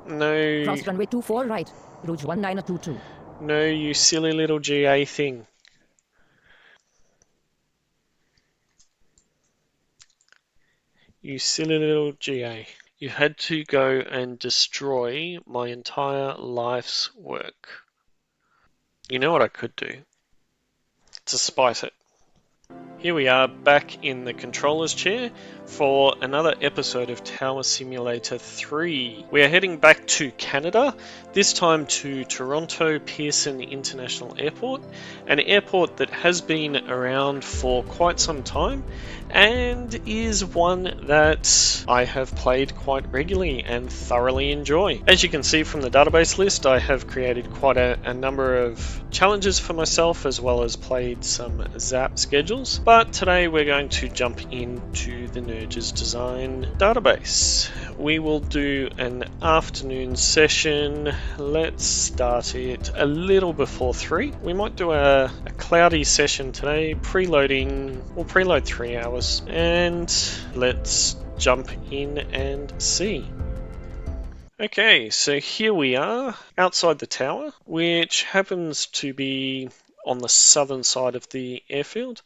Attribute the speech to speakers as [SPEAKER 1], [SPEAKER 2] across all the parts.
[SPEAKER 1] No.
[SPEAKER 2] Cross runway 24 right. Rouge 1922.
[SPEAKER 1] No, you silly little GA thing. You silly little GA. You had to go and destroy my entire life's work. You know what I could do? To spite it. Here we are back in the controller's chair for another episode of Tower Simulator 3. We are heading back to Canada, this time to Toronto Pearson International Airport, an airport that has been around for quite some time and is one that I have played quite regularly and thoroughly enjoy. As you can see from the database list, I have created quite a number of challenges for myself as well as played some Zap schedules, but today we're going to jump into the Nerges Design database. We will do an afternoon session. Let's start it a little before 3. We might do a cloudy session today, preloading. We'll preload 3 hours, and let's jump in and see. Okay, so here we are outside the tower, which happens to be on the southern side of the airfield.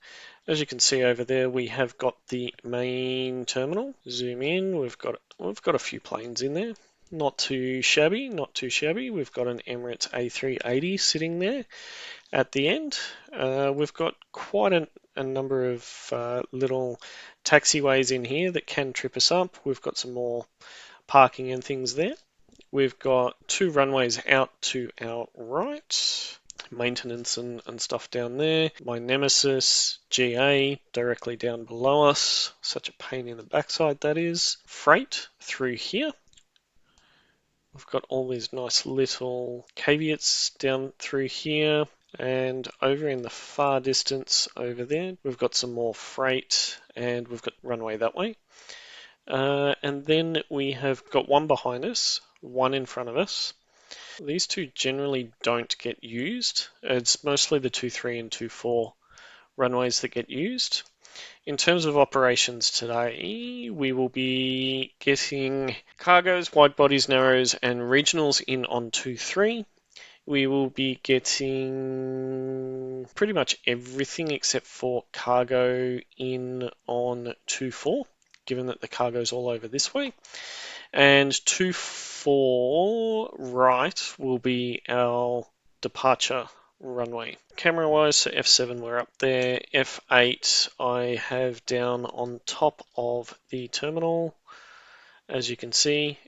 [SPEAKER 1] As you can see over there, we have got the main terminal. Zoom in, we've got a few planes in there. Not too shabby, not too shabby. We've got an Emirates A380 sitting there at the end. We've got quite a number of little taxiways in here that can trip us up. We've got some more parking and things there. We've got 2 runways out to our right, maintenance and stuff down there. My nemesis, GA, directly down below us. Such a pain in the backside that is. Freight through here. We've got all these nice little caveats down through here. And over in the far distance over there, we've got some more freight and we've got runway that way. And then we have got one behind us, one in front of us. These two generally don't get used. It's mostly the 2-3 and 2-4 runways that get used. In terms of operations today, we will be getting cargoes, wide bodies, narrows, and regionals in on 2-3. We will be getting pretty much everything except for cargo in on 2-4, given that the cargo's all over this way. And 2-4 right will be our departure runway. Camera wise, so F7 we're up there. F8 I have down on top of the terminal. As you can see,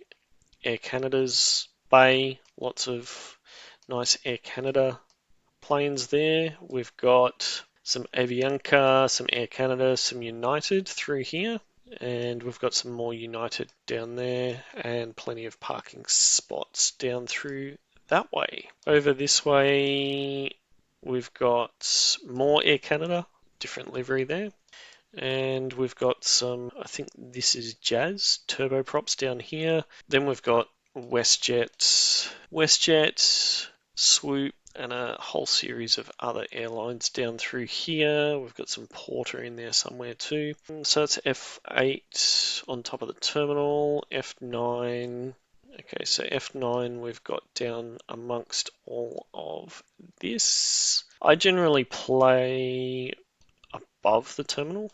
[SPEAKER 1] Air Canada's bay, lots of nice Air Canada planes there. We've got some Avianca, some Air Canada, some United through here. And we've got some more United down there and plenty of parking spots down through that way. Over this way, we've got more Air Canada, different livery there. And we've got some, I think this is Jazz, turboprops down here. Then we've got WestJet, Swoop, and a whole series of other airlines down through here. We've got some Porter in there somewhere too. So it's F8 on top of the terminal, F9. Okay, so F9 we've got down amongst all of this. I generally play above the terminal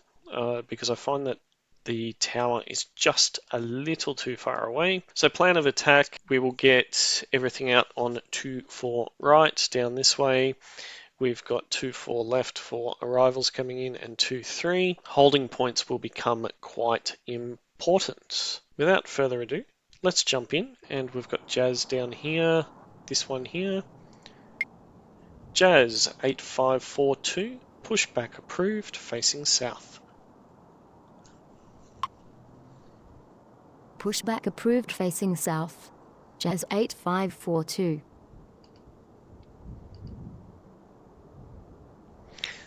[SPEAKER 1] because I find that the tower is just a little too far away. So plan of attack, we will get everything out on 2-4 right down this way. We've got 2-4 left for arrivals coming in and 2-3. Holding points will become quite important. Without further ado, let's jump in, and we've got Jazz down here, this one here. Jazz 8542, pushback approved, facing south.
[SPEAKER 2] Pushback approved facing south. Jazz 8542.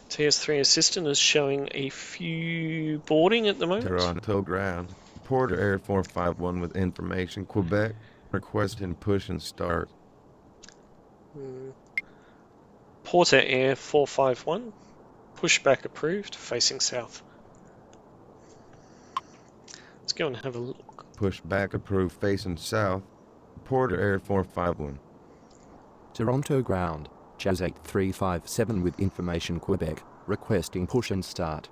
[SPEAKER 1] TS3 assistant is showing a few boarding at the moment.
[SPEAKER 3] Toronto ground. Porter Air 451 with information. Quebec. Requesting push and start.
[SPEAKER 1] Porter Air 451. Pushback approved, facing south. Let's go and have a look.
[SPEAKER 3] Pushback approved facing south. Report Air 451.
[SPEAKER 4] Toronto ground, Jazz 8357 with information Quebec, requesting push and start.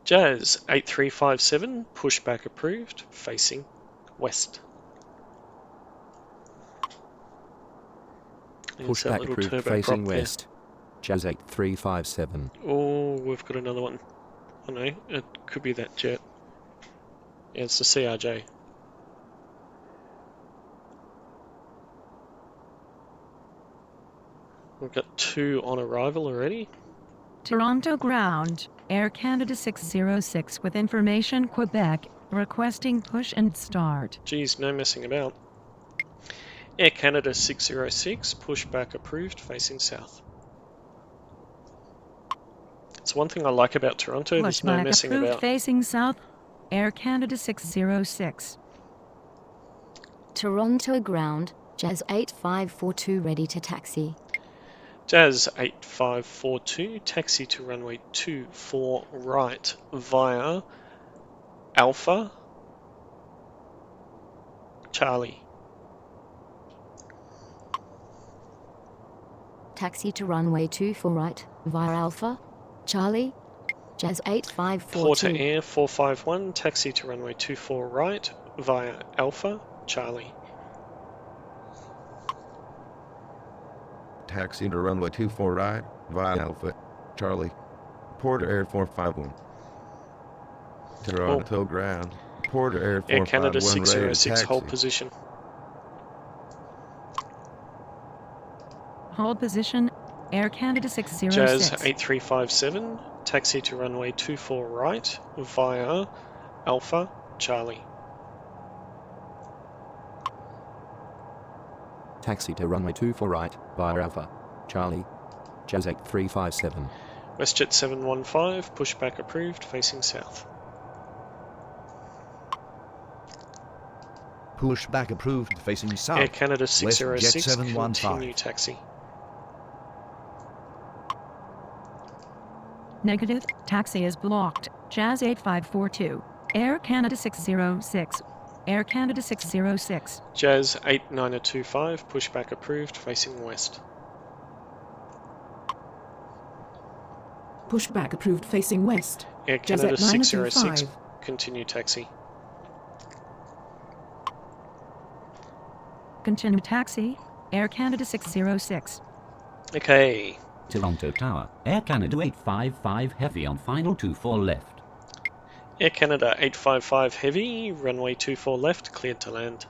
[SPEAKER 1] Jazz 8357, pushback approved, facing west. There's that
[SPEAKER 4] Pushback
[SPEAKER 1] little
[SPEAKER 4] approved
[SPEAKER 1] turbo
[SPEAKER 4] facing
[SPEAKER 1] prop there.
[SPEAKER 4] west. Jazz 8357.
[SPEAKER 1] Oh, we've got another one. Oh no, it could be that jet. Yeah, it's the CRJ. We've got 2 on arrival already.
[SPEAKER 5] Toronto ground, Air Canada 606 with information Quebec, requesting push and start.
[SPEAKER 1] Geez, no messing about. Air Canada 606, pushback approved, facing south. It's one thing I like about Toronto, there's no
[SPEAKER 5] Pushback
[SPEAKER 1] messing
[SPEAKER 5] approved
[SPEAKER 1] about.
[SPEAKER 5] facing south, Air Canada 606.
[SPEAKER 2] Toronto ground, Jazz 8542 ready to taxi.
[SPEAKER 1] Jazz 8542, taxi to runway 24 right via Alpha Charlie.
[SPEAKER 2] Taxi to runway 24 right via Alpha Charlie. Jazz
[SPEAKER 1] Porter
[SPEAKER 2] 8542.
[SPEAKER 1] Air 451, taxi to runway 24 right via Alpha Charlie.
[SPEAKER 3] Taxi to runway 24 right via Alpha Charlie. Report Air 451. Toronto ground. Report Air 451
[SPEAKER 1] Air Canada
[SPEAKER 3] ready to
[SPEAKER 1] 606, hold
[SPEAKER 3] taxi.
[SPEAKER 1] position.
[SPEAKER 5] Hold position, Air Canada
[SPEAKER 1] Jazz
[SPEAKER 5] 606.
[SPEAKER 1] 8357, taxi to runway 24 right via Alpha Charlie.
[SPEAKER 4] Taxi to runway 24 right via Alpha Charlie. Jazz 8357.
[SPEAKER 1] WestJet 715, pushback approved, facing south.
[SPEAKER 6] Pushback approved facing south.
[SPEAKER 1] Air Canada 606,
[SPEAKER 6] WestJet 715.
[SPEAKER 1] continue taxi.
[SPEAKER 5] Negative, taxi is blocked. Jazz 8542. Air Canada 606. Air Canada 606.
[SPEAKER 1] Jazz 8925, pushback approved, facing west.
[SPEAKER 7] Pushback approved facing west.
[SPEAKER 1] Air
[SPEAKER 7] Jazz
[SPEAKER 1] Canada
[SPEAKER 7] at 925.
[SPEAKER 1] 606, continue taxi.
[SPEAKER 5] Continue taxi, Air Canada 606.
[SPEAKER 1] Okay,
[SPEAKER 8] Toronto Tower, Air Canada 855 Heavy on final 24 left.
[SPEAKER 1] Air Canada 855 Heavy, runway 24 left, cleared to land.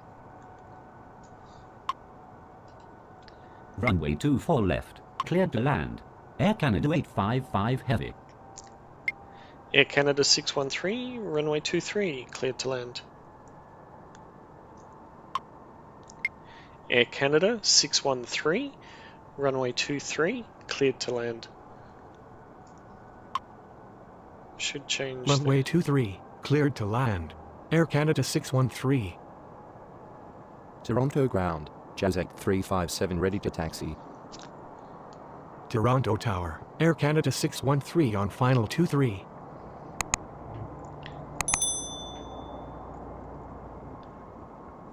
[SPEAKER 8] Runway 24 left, cleared to land. Air Canada 855 Heavy.
[SPEAKER 1] Air Canada 613, runway 23, cleared to land. Air Canada 613, runway 23, cleared to land. Should change.
[SPEAKER 9] Runway 23, cleared to land. Air Canada 613.
[SPEAKER 4] Toronto ground, Jazz 8357 ready to taxi.
[SPEAKER 9] Toronto Tower, Air Canada 613 on final 23.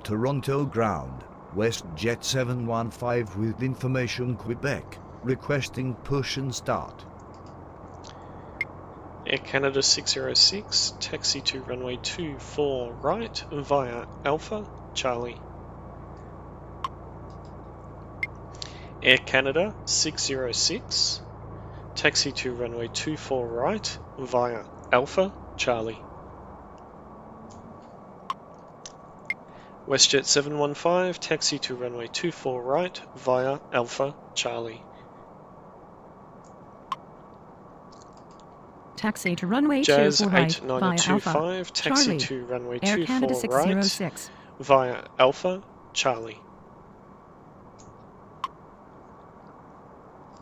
[SPEAKER 6] Toronto ground. WestJet 715 with information Quebec, requesting push and start.
[SPEAKER 1] Air Canada 606, taxi to runway 24 right via Alpha Charlie. Air Canada 606, taxi to runway 24 right via Alpha Charlie. WestJet 715, taxi to runway 24 right via Alpha Charlie.
[SPEAKER 5] Taxi to runway
[SPEAKER 1] Jazz
[SPEAKER 5] 24 right via Alpha
[SPEAKER 1] 8925, taxi
[SPEAKER 5] Charlie.
[SPEAKER 1] to runway
[SPEAKER 5] Air
[SPEAKER 1] 24
[SPEAKER 5] Canada
[SPEAKER 1] right
[SPEAKER 5] 606.
[SPEAKER 1] via Alpha Charlie.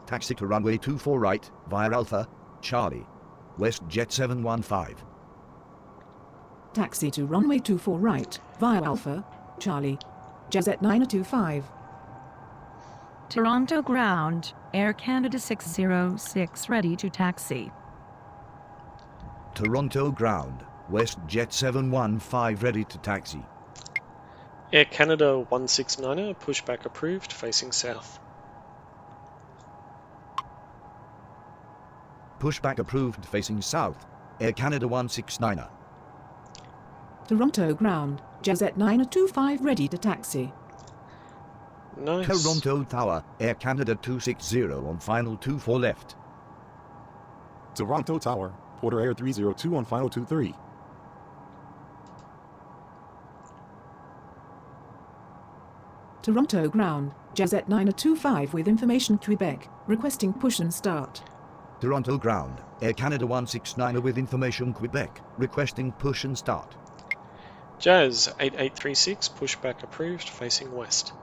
[SPEAKER 6] Taxi to runway 24 right via Alpha Charlie. WestJet 715.
[SPEAKER 7] Taxi to runway 24 right via Alpha Charlie. Jazz at 925.
[SPEAKER 5] Toronto ground, Air Canada 606 ready to taxi.
[SPEAKER 6] Toronto ground. WestJet 715 ready to taxi.
[SPEAKER 1] Air Canada 169er, pushback approved, facing south.
[SPEAKER 6] Pushback approved facing south. Air Canada 169er.
[SPEAKER 7] Toronto ground, Jazz 925 ready to taxi.
[SPEAKER 1] Nice.
[SPEAKER 6] Toronto Tower, Air Canada 260 on final 24 left.
[SPEAKER 9] Toronto Tower, Porter Air 302 on final 23.
[SPEAKER 7] Toronto ground, Jazz 925 with information Quebec, requesting push and start.
[SPEAKER 6] Toronto ground, Air Canada 169er with information Quebec, requesting push and start.
[SPEAKER 1] Jazz 8836, pushback approved, facing west.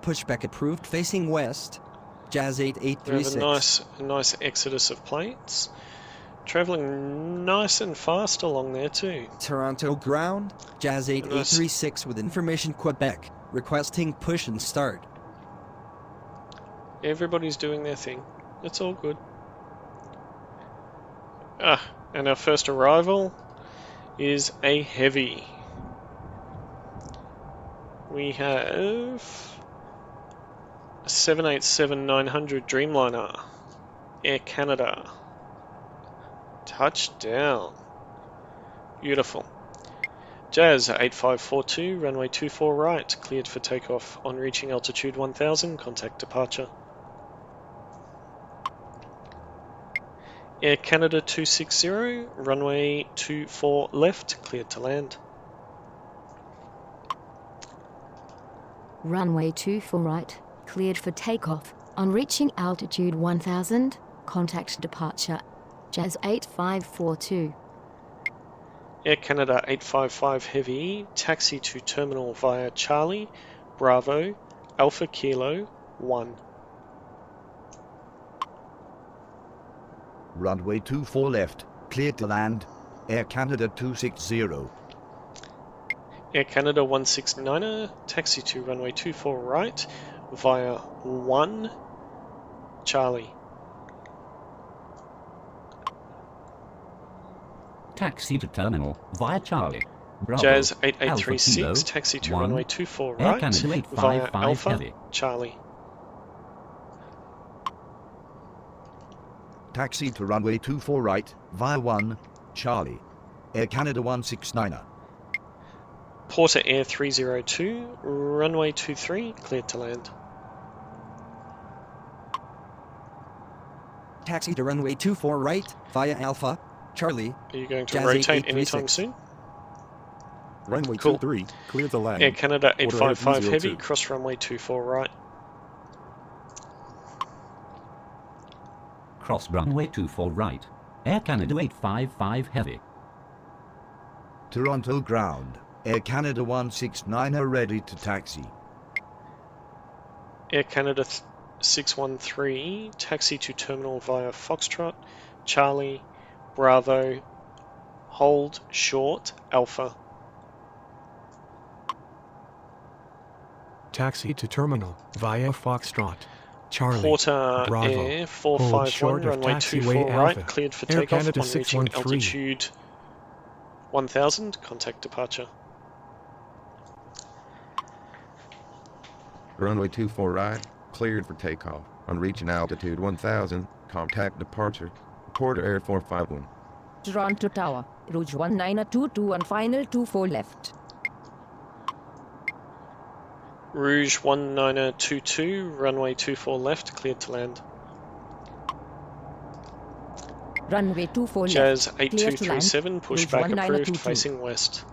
[SPEAKER 10] Pushback approved, facing west. Jazz
[SPEAKER 1] We have
[SPEAKER 10] 8836.
[SPEAKER 1] a nice exodus of planes. Travelling nice and fast along there too.
[SPEAKER 10] Toronto ground, Jazz 8836 with information Quebec, requesting push and start.
[SPEAKER 1] Everybody's doing their thing. It's all good. And our first arrival is a heavy. We have a 787-900 Dreamliner, Air Canada. Touchdown. Beautiful. Jazz 8542, runway 24 right, cleared for takeoff. On reaching altitude 1000, contact departure. Air Canada 260, runway 24 left, cleared to land.
[SPEAKER 2] Runway 24 right, cleared for takeoff. On reaching altitude 1000, contact departure. Jazz 8542.
[SPEAKER 1] Air Canada 855 Heavy, taxi to terminal via Charlie, Bravo, Alpha Kilo 1.
[SPEAKER 6] Runway 24 left, cleared to land. Air Canada 260.
[SPEAKER 1] Air Canada 169er, taxi to runway 24 right via 1, Charlie.
[SPEAKER 8] Taxi to terminal via Charlie. Bravo.
[SPEAKER 1] Jazz
[SPEAKER 8] Alpha
[SPEAKER 1] 8836,
[SPEAKER 8] Kilo,
[SPEAKER 1] taxi to
[SPEAKER 8] 1.
[SPEAKER 1] runway 24
[SPEAKER 8] Air
[SPEAKER 1] right
[SPEAKER 8] Canada
[SPEAKER 1] via
[SPEAKER 8] 855
[SPEAKER 1] Alpha,
[SPEAKER 8] Heavy.
[SPEAKER 1] Charlie.
[SPEAKER 6] Taxi to runway 24 right, via 1, Charlie. Air Canada 169er.
[SPEAKER 1] Porter Air 302, runway 23, cleared to land.
[SPEAKER 10] Taxi to runway 24 right, via Alpha, Charlie.
[SPEAKER 1] Are you going to
[SPEAKER 10] Jazz
[SPEAKER 1] rotate
[SPEAKER 10] 8836.
[SPEAKER 1] anytime soon?
[SPEAKER 9] Runway
[SPEAKER 1] Cool.
[SPEAKER 9] 23, clear to land.
[SPEAKER 1] Air Canada
[SPEAKER 9] Porter Air
[SPEAKER 1] 855 Heavy,
[SPEAKER 9] 302.
[SPEAKER 1] cross runway 24 right.
[SPEAKER 8] Cross runway 24 right. Air Canada 855 Heavy.
[SPEAKER 6] Toronto ground. Air Canada 169er ready to taxi.
[SPEAKER 1] Air Canada 613, taxi to terminal via Foxtrot, Charlie, Bravo, hold short, Alpha.
[SPEAKER 9] Taxi to terminal via Foxtrot. Charlie.
[SPEAKER 1] Porter
[SPEAKER 9] Bravo.
[SPEAKER 1] Air
[SPEAKER 9] Hold
[SPEAKER 1] 451,
[SPEAKER 9] short of
[SPEAKER 1] runway
[SPEAKER 9] taxiway
[SPEAKER 1] 24 right,
[SPEAKER 9] Alpha.
[SPEAKER 1] cleared for
[SPEAKER 9] Air
[SPEAKER 1] takeoff
[SPEAKER 9] Canada
[SPEAKER 1] on reaching
[SPEAKER 9] 613.
[SPEAKER 1] altitude 1000, contact departure.
[SPEAKER 3] Runway 24 right, cleared for takeoff. On reaching altitude 1000, contact departure. Porter Air 451.
[SPEAKER 11] Toronto Tower, Rouge 1922 on final 24 left.
[SPEAKER 1] Rouge 1922, runway 24 left, cleared to land.
[SPEAKER 11] Runway 24
[SPEAKER 1] Jazz
[SPEAKER 11] left, clear to land.
[SPEAKER 1] 8237,
[SPEAKER 11] Rouge
[SPEAKER 1] pushback approved,
[SPEAKER 11] 1922.
[SPEAKER 1] facing west.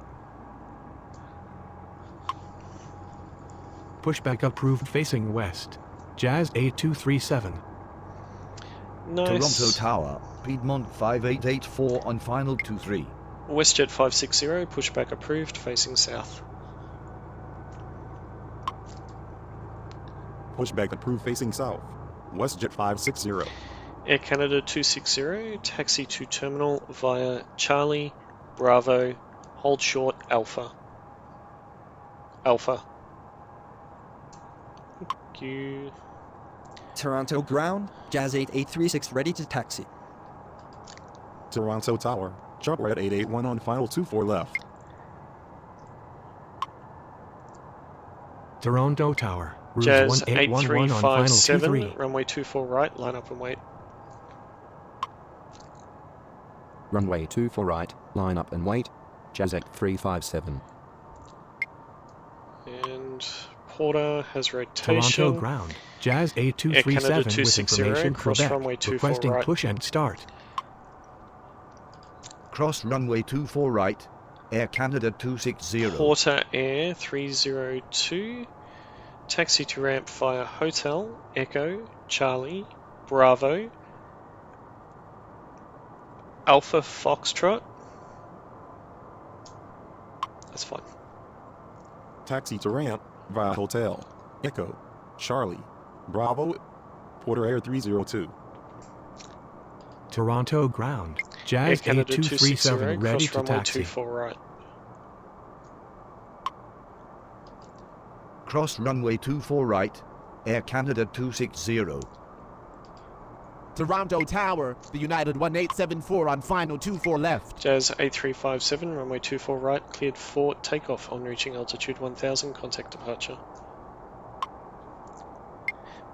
[SPEAKER 9] Pushback approved facing west. Jazz 8237.
[SPEAKER 1] Nice.
[SPEAKER 6] Toronto Tower, Piedmont 5884 on final 23.
[SPEAKER 1] WestJet 560, pushback approved, facing south.
[SPEAKER 9] Pushback approved facing south. WestJet 560.
[SPEAKER 1] Air Canada 260, taxi to terminal via Charlie, Bravo, hold short, Alpha. Alpha. Thank you.
[SPEAKER 10] Toronto ground, Jazz 8836 ready to taxi.
[SPEAKER 9] Toronto Tower, Sharp right 881 on final 24 left.
[SPEAKER 4] Toronto Tower. Rouge
[SPEAKER 1] Jazz
[SPEAKER 4] 1811 on final
[SPEAKER 1] 8357,
[SPEAKER 4] 23.
[SPEAKER 1] runway 24 right, line up and wait.
[SPEAKER 4] Runway 24 right, line up and wait. Jazz 8357.
[SPEAKER 1] And Porter has
[SPEAKER 4] Toronto
[SPEAKER 1] rotation.
[SPEAKER 4] ground. Jazz
[SPEAKER 1] Air Canada
[SPEAKER 4] A237 with
[SPEAKER 1] 260,
[SPEAKER 4] information
[SPEAKER 1] cross
[SPEAKER 4] Quebec.
[SPEAKER 1] runway 24
[SPEAKER 4] Requesting
[SPEAKER 1] right.
[SPEAKER 4] push and start.
[SPEAKER 6] Cross runway 24 right, Air Canada 260.
[SPEAKER 1] Porter Air 302, taxi to ramp via Hotel, Echo, Charlie, Bravo, Alpha Foxtrot. That's fine.
[SPEAKER 9] Taxi to ramp via Hotel, Echo, Charlie, Bravo, Porter Air 302.
[SPEAKER 4] Toronto ground.
[SPEAKER 1] Air
[SPEAKER 4] Jazz
[SPEAKER 1] Canada
[SPEAKER 4] A237
[SPEAKER 1] 260,
[SPEAKER 4] ready
[SPEAKER 1] cross
[SPEAKER 4] to
[SPEAKER 1] runway
[SPEAKER 4] taxi.
[SPEAKER 1] 24 right.
[SPEAKER 6] Cross runway 24 right, Air Canada 260.
[SPEAKER 12] Toronto Tower, the United 1874 on final 24 left.
[SPEAKER 1] Jazz 8357, runway 24 right, cleared for takeoff on reaching altitude 1000, contact departure.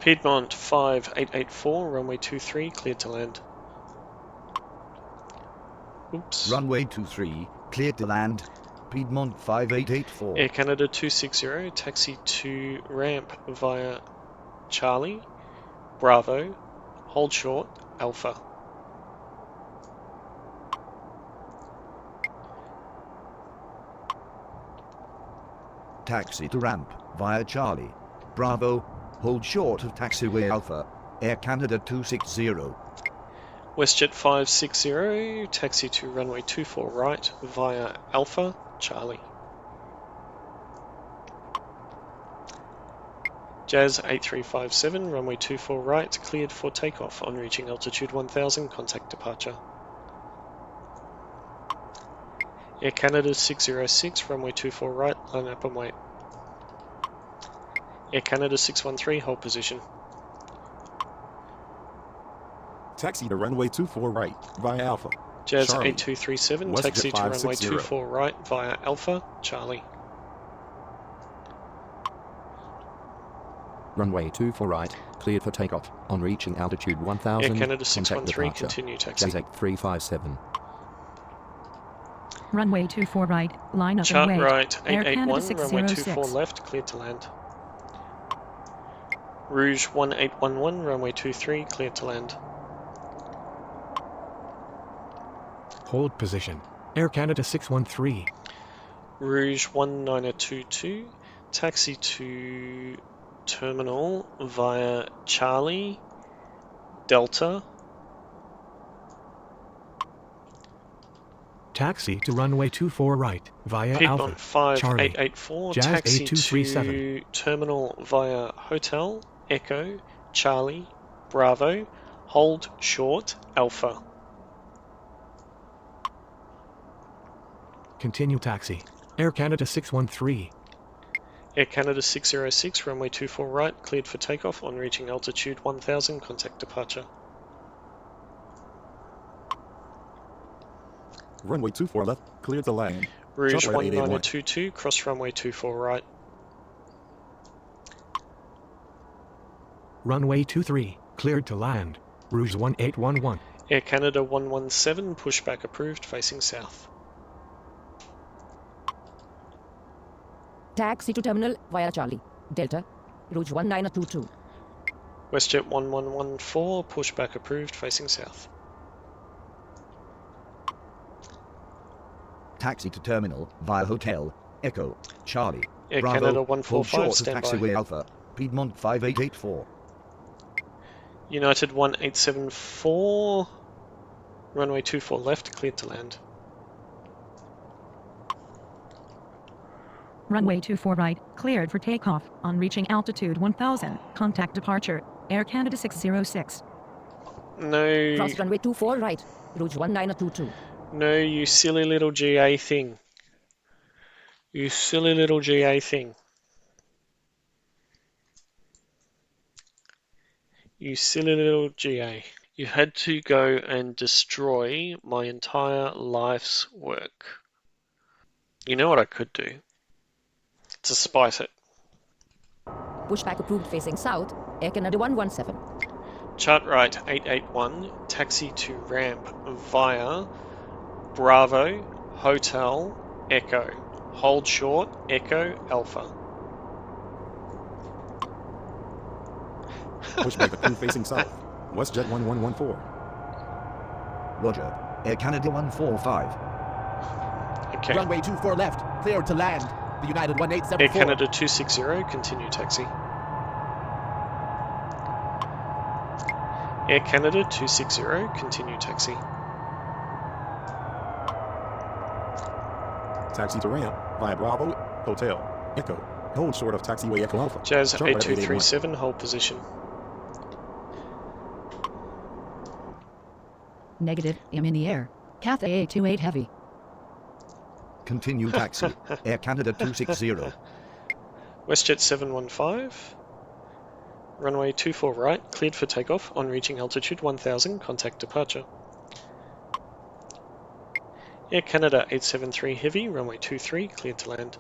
[SPEAKER 1] Piedmont 5884, runway 23, cleared to land. Oops.
[SPEAKER 6] Runway 23, cleared to land. Piedmont 5884.
[SPEAKER 1] Air Canada 260, taxi to ramp via Charlie, Bravo, hold short, Alpha.
[SPEAKER 6] Taxi to ramp via Charlie, Bravo, hold short of taxiway Alpha, Air Canada 260.
[SPEAKER 1] WestJet 560, taxi to runway 24 right via Alpha, Charlie. Jazz 8357, runway 24 right, cleared for takeoff on reaching altitude 1000, contact departure. Air Canada 606, runway 24 right, line up and wait. Air Canada 613, hold position.
[SPEAKER 9] Taxi to runway 24 right via Alpha,
[SPEAKER 1] Jazz
[SPEAKER 9] Charlie,
[SPEAKER 1] 8237,
[SPEAKER 9] WestJet
[SPEAKER 1] taxi to runway
[SPEAKER 9] 560.
[SPEAKER 1] 24 right via Alpha, Charlie.
[SPEAKER 4] Runway 24 right, cleared for takeoff. On reaching altitude 1000,
[SPEAKER 1] Air Canada
[SPEAKER 4] contact
[SPEAKER 1] 613,
[SPEAKER 4] departure.
[SPEAKER 1] continue taxi.
[SPEAKER 4] Jazz 357.
[SPEAKER 5] Runway 24 right, line up
[SPEAKER 1] Chart
[SPEAKER 5] and wait.
[SPEAKER 1] right
[SPEAKER 5] Air Canada
[SPEAKER 1] 881, runway 24
[SPEAKER 5] 606.
[SPEAKER 1] left, cleared to land. Rouge 1811, runway 23, cleared to land.
[SPEAKER 4] Hold position. Air Canada 613.
[SPEAKER 1] Rouge 1922, taxi to terminal via Charlie, Delta,
[SPEAKER 4] Taxi to runway 24 right via
[SPEAKER 1] Piedmont
[SPEAKER 4] Alpha,
[SPEAKER 1] 5884,
[SPEAKER 4] Jazz
[SPEAKER 1] taxi
[SPEAKER 4] A237.
[SPEAKER 1] to terminal via Hotel, Echo, Charlie, Bravo, hold short, Alpha.
[SPEAKER 4] Continue taxi. Air Canada 613.
[SPEAKER 1] Air Canada 606, runway 24 right, cleared for takeoff on reaching altitude 1000, contact departure.
[SPEAKER 9] Runway 24 left, cleared to land.
[SPEAKER 1] Rouge
[SPEAKER 9] Sharp right 881.
[SPEAKER 1] 1922, cross runway 24 right.
[SPEAKER 4] Runway 23, cleared to land. Rouge 1811.
[SPEAKER 1] Air Canada 117, pushback approved, facing south.
[SPEAKER 11] Taxi to terminal via Charlie, Delta, Rouge 1922.
[SPEAKER 1] WestJet 1114, pushback approved, facing south.
[SPEAKER 6] Taxi to terminal via Hotel, Echo, Charlie,
[SPEAKER 1] Air
[SPEAKER 6] Bravo,
[SPEAKER 1] Canada
[SPEAKER 6] hold
[SPEAKER 1] 145,
[SPEAKER 6] short of
[SPEAKER 1] stand by.
[SPEAKER 6] taxiway Alpha, Piedmont 5884.
[SPEAKER 1] United 1874, runway 24 left, cleared to land.
[SPEAKER 5] Runway 24 right, cleared for takeoff. On reaching altitude 1000, contact departure. Air Canada 606.
[SPEAKER 1] No,
[SPEAKER 11] Cross runway 24 right, Rouge 1922.
[SPEAKER 1] no, you silly little GA thing. You silly little GA thing. You silly little GA. You had to go and destroy my entire life's work. You know what I could do? To spice it.
[SPEAKER 11] Pushback approved facing south. Air Canada 117.
[SPEAKER 1] Chart right 881, taxi to ramp via Bravo, Hotel, Echo. Hold short, Echo, Alpha.
[SPEAKER 9] Pushback approved facing south. WestJet 1114.
[SPEAKER 6] Roger. Air Canada 145.
[SPEAKER 1] Okay.
[SPEAKER 12] Runway 24 left. Clear to land. The United
[SPEAKER 1] Air
[SPEAKER 12] 1874.
[SPEAKER 1] Canada 260, continue taxi. Air Canada 260, continue taxi.
[SPEAKER 9] Taxi to ramp via Bravo, Hotel, Echo. Hold short of taxiway Echo Alpha.
[SPEAKER 1] Jazz
[SPEAKER 9] Chart right
[SPEAKER 1] 8237, hold position.
[SPEAKER 7] Negative, I'm in the air. Cathay A28 Heavy.
[SPEAKER 6] Continue taxi. Air Canada 260.
[SPEAKER 1] WestJet 715. Runway 24 right, cleared for takeoff on reaching altitude 1000, contact departure. Air Canada 873 Heavy, runway 23, cleared to land.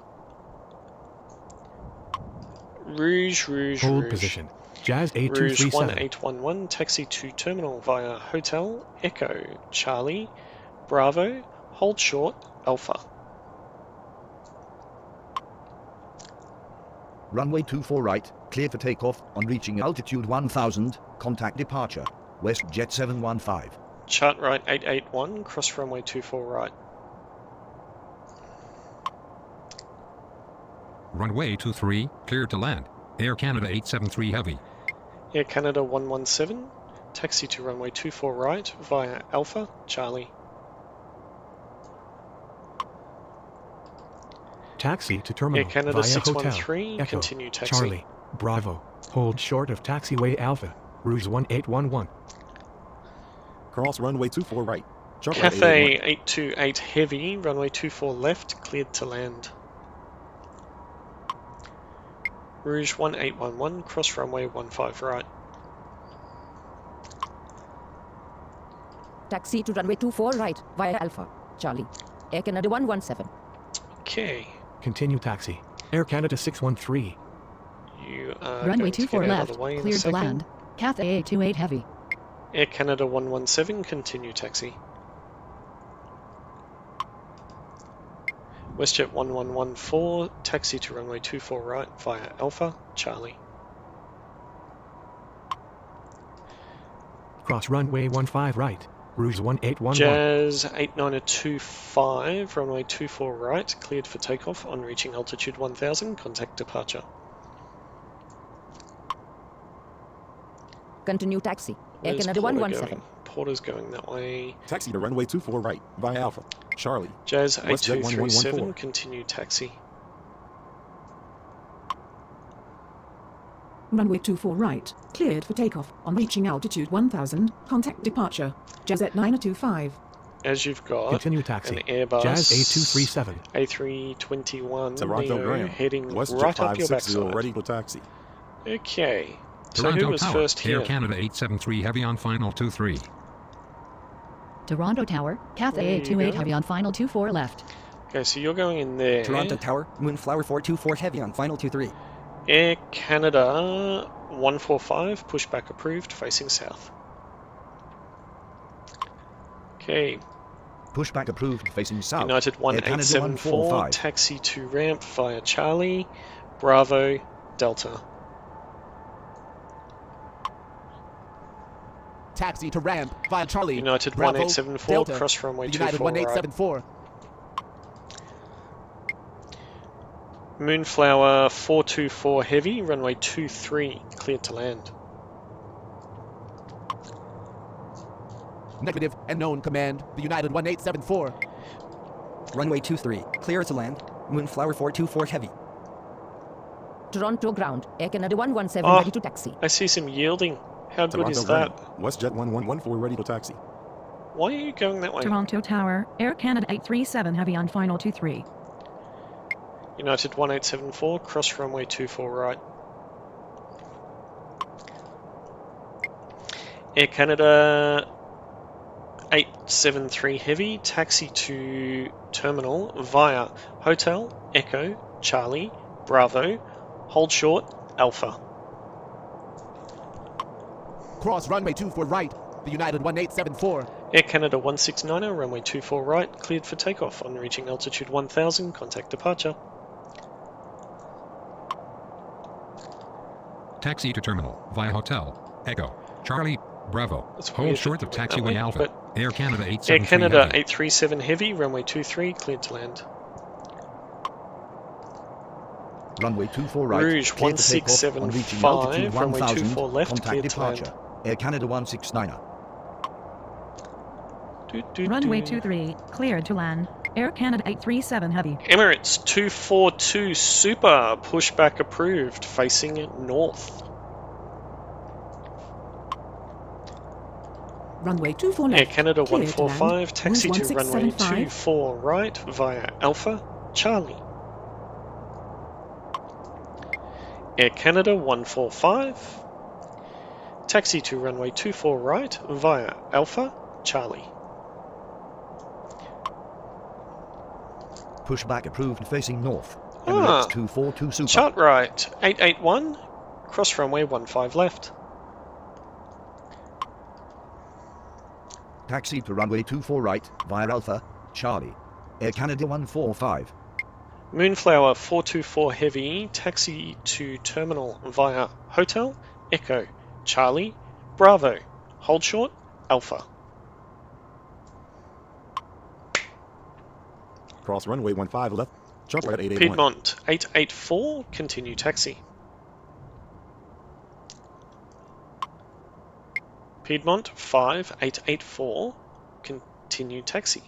[SPEAKER 1] Rouge,
[SPEAKER 4] Hold
[SPEAKER 1] Rouge.
[SPEAKER 4] position. Jazz
[SPEAKER 1] Rouge
[SPEAKER 4] 8237.
[SPEAKER 1] 1811, taxi to terminal via Hotel, Echo, Charlie, Bravo, hold short, Alpha.
[SPEAKER 6] Runway 24 right, clear for takeoff on reaching altitude 1000, contact departure. WestJet 715.
[SPEAKER 1] Chart right 881, cross runway 24 right.
[SPEAKER 13] Runway 23, clear to land. Air Canada 873 Heavy.
[SPEAKER 1] Air Canada 117, taxi to runway 24 right via Alpha, Charlie.
[SPEAKER 4] Taxi to terminal
[SPEAKER 1] Air Canada
[SPEAKER 4] via
[SPEAKER 1] 613,
[SPEAKER 4] Hotel, Echo,
[SPEAKER 1] continue taxi.
[SPEAKER 4] Charlie, Bravo, hold short of taxiway Alpha, Rouge 1811.
[SPEAKER 9] Cross runway 24 right. Chart right
[SPEAKER 1] Cathay
[SPEAKER 9] 881.
[SPEAKER 1] 828 Heavy, runway 24 left, cleared to land. Rouge 1811, cross runway 15 right.
[SPEAKER 11] Taxi to runway 24 right via Alpha. Charlie. Air Canada 117.
[SPEAKER 1] Okay.
[SPEAKER 4] Continue taxi. Air Canada 613.
[SPEAKER 1] You are
[SPEAKER 7] Runway
[SPEAKER 1] going to
[SPEAKER 7] 24
[SPEAKER 1] get out of
[SPEAKER 7] left,
[SPEAKER 1] the way in a
[SPEAKER 7] cleared to
[SPEAKER 1] second.
[SPEAKER 7] land. Cathay A28 Heavy.
[SPEAKER 1] Air Canada 117, continue taxi. WestJet 1114, taxi to runway 24 right via Alpha, Charlie.
[SPEAKER 4] Cross runway 15 right, Rouge 1811.
[SPEAKER 1] Jazz 8925, runway 24 right, cleared for takeoff on reaching altitude 1000, contact departure.
[SPEAKER 11] Continue taxi. Air
[SPEAKER 1] Where's
[SPEAKER 11] Canada
[SPEAKER 1] Porter
[SPEAKER 11] 117.
[SPEAKER 1] going? Porter's going that way.
[SPEAKER 9] Taxi to runway 24 right via Alpha. Charlie.
[SPEAKER 1] Jazz
[SPEAKER 9] WestJet
[SPEAKER 1] 8237,
[SPEAKER 9] 1114.
[SPEAKER 1] continue taxi.
[SPEAKER 7] Runway 24 right, cleared for takeoff on reaching altitude 1000, contact departure. Jazz at 925.
[SPEAKER 1] As you've got
[SPEAKER 4] Continue taxi.
[SPEAKER 1] an Airbus
[SPEAKER 4] Jazz A237.
[SPEAKER 1] A321
[SPEAKER 9] Toronto
[SPEAKER 1] Neo
[SPEAKER 9] Graham.
[SPEAKER 1] heading
[SPEAKER 9] WestJet
[SPEAKER 1] right up your
[SPEAKER 9] 560
[SPEAKER 1] backside.
[SPEAKER 9] ready for taxi.
[SPEAKER 1] Okay, so
[SPEAKER 13] Toronto
[SPEAKER 1] who was
[SPEAKER 13] Tower.
[SPEAKER 1] first here?
[SPEAKER 13] Air Canada 873 Heavy on final 23.
[SPEAKER 7] Toronto Tower, Cathay
[SPEAKER 1] There you
[SPEAKER 7] A28
[SPEAKER 1] go.
[SPEAKER 7] Heavy on final 24 left.
[SPEAKER 1] Okay, so you're going in there.
[SPEAKER 10] Toronto Tower, Moonflower 424 Heavy on final 23.
[SPEAKER 1] Air Canada 145, pushback approved, facing south. Okay,
[SPEAKER 6] Pushback approved facing south.
[SPEAKER 1] United
[SPEAKER 6] Air Canada
[SPEAKER 1] 1874,
[SPEAKER 6] 145.
[SPEAKER 1] taxi to ramp via Charlie, Bravo, Delta.
[SPEAKER 12] Taxi to ramp via Charlie.
[SPEAKER 1] United
[SPEAKER 12] Bravo,
[SPEAKER 1] 1874,
[SPEAKER 12] Delta.
[SPEAKER 1] cross runway
[SPEAKER 12] The United
[SPEAKER 1] 24 right.
[SPEAKER 12] 1874.
[SPEAKER 1] Moonflower 424 Heavy, runway 23, cleared to land.
[SPEAKER 12] Negative and known command. The United 1874.
[SPEAKER 10] Runway 23, clear to land. Moonflower 424 Heavy.
[SPEAKER 11] Toronto ground. Air Canada 117
[SPEAKER 1] Oh.
[SPEAKER 11] ready to taxi.
[SPEAKER 1] I see some yielding. How good
[SPEAKER 9] Toronto
[SPEAKER 1] is
[SPEAKER 9] Graham.
[SPEAKER 1] that?
[SPEAKER 9] WestJet 1114 ready for taxi.
[SPEAKER 1] Why are you going that way?
[SPEAKER 5] Toronto Tower, Air Canada 837 Heavy on final 23.
[SPEAKER 1] United 1874, cross runway 24 right. Air Canada 873 Heavy, taxi to terminal via Hotel, Echo, Charlie, Bravo, hold short, Alpha.
[SPEAKER 12] Cross runway 24 right, the United 1874.
[SPEAKER 1] Air Canada 169er, runway 24 right, cleared for takeoff. On reaching altitude 1000, contact departure.
[SPEAKER 13] Taxi to terminal via Hotel, Echo, Charlie, Bravo.
[SPEAKER 1] That's
[SPEAKER 13] Hold
[SPEAKER 1] weird
[SPEAKER 13] short
[SPEAKER 1] that
[SPEAKER 13] of
[SPEAKER 1] it went that
[SPEAKER 13] taxiway
[SPEAKER 1] way,
[SPEAKER 13] Alpha.
[SPEAKER 1] but
[SPEAKER 13] Air Canada
[SPEAKER 1] Air
[SPEAKER 13] 873
[SPEAKER 1] Canada
[SPEAKER 13] Heavy.
[SPEAKER 1] 837 Heavy, runway 23, cleared to land.
[SPEAKER 6] Runway 24 right,
[SPEAKER 1] Rouge
[SPEAKER 6] clear to take off. On reaching altitude
[SPEAKER 1] 1675, runway
[SPEAKER 6] 1000,
[SPEAKER 1] 24 left,
[SPEAKER 6] contact
[SPEAKER 1] cleared to
[SPEAKER 6] departure.
[SPEAKER 1] land.
[SPEAKER 6] Air Canada 169er.
[SPEAKER 5] Runway 23, cleared to land. Air Canada 837 Heavy.
[SPEAKER 1] Emirates 242 Super, pushback approved, facing north.
[SPEAKER 7] Runway 24 left.
[SPEAKER 1] Air Canada
[SPEAKER 7] cleared to land.
[SPEAKER 1] 145, taxi
[SPEAKER 7] Wings
[SPEAKER 1] to runway
[SPEAKER 7] 1675.
[SPEAKER 1] 24 right via Alpha, Charlie. Air Canada 145, taxi to runway 24 right via Alpha, Charlie.
[SPEAKER 6] Pushback approved facing north. Emirates 242 Super.
[SPEAKER 1] Chart right, 881, cross runway 15 left.
[SPEAKER 6] Taxi to runway 24 right via Alpha, Charlie. Air Canada 145.
[SPEAKER 1] Moonflower 424 Heavy, taxi to terminal via Hotel, Echo, Charlie, Bravo, hold short, Alpha.
[SPEAKER 9] Cross runway 15 left. Chart right at 881.
[SPEAKER 1] Piedmont 884, continue taxi. Piedmont 5884, continue taxi.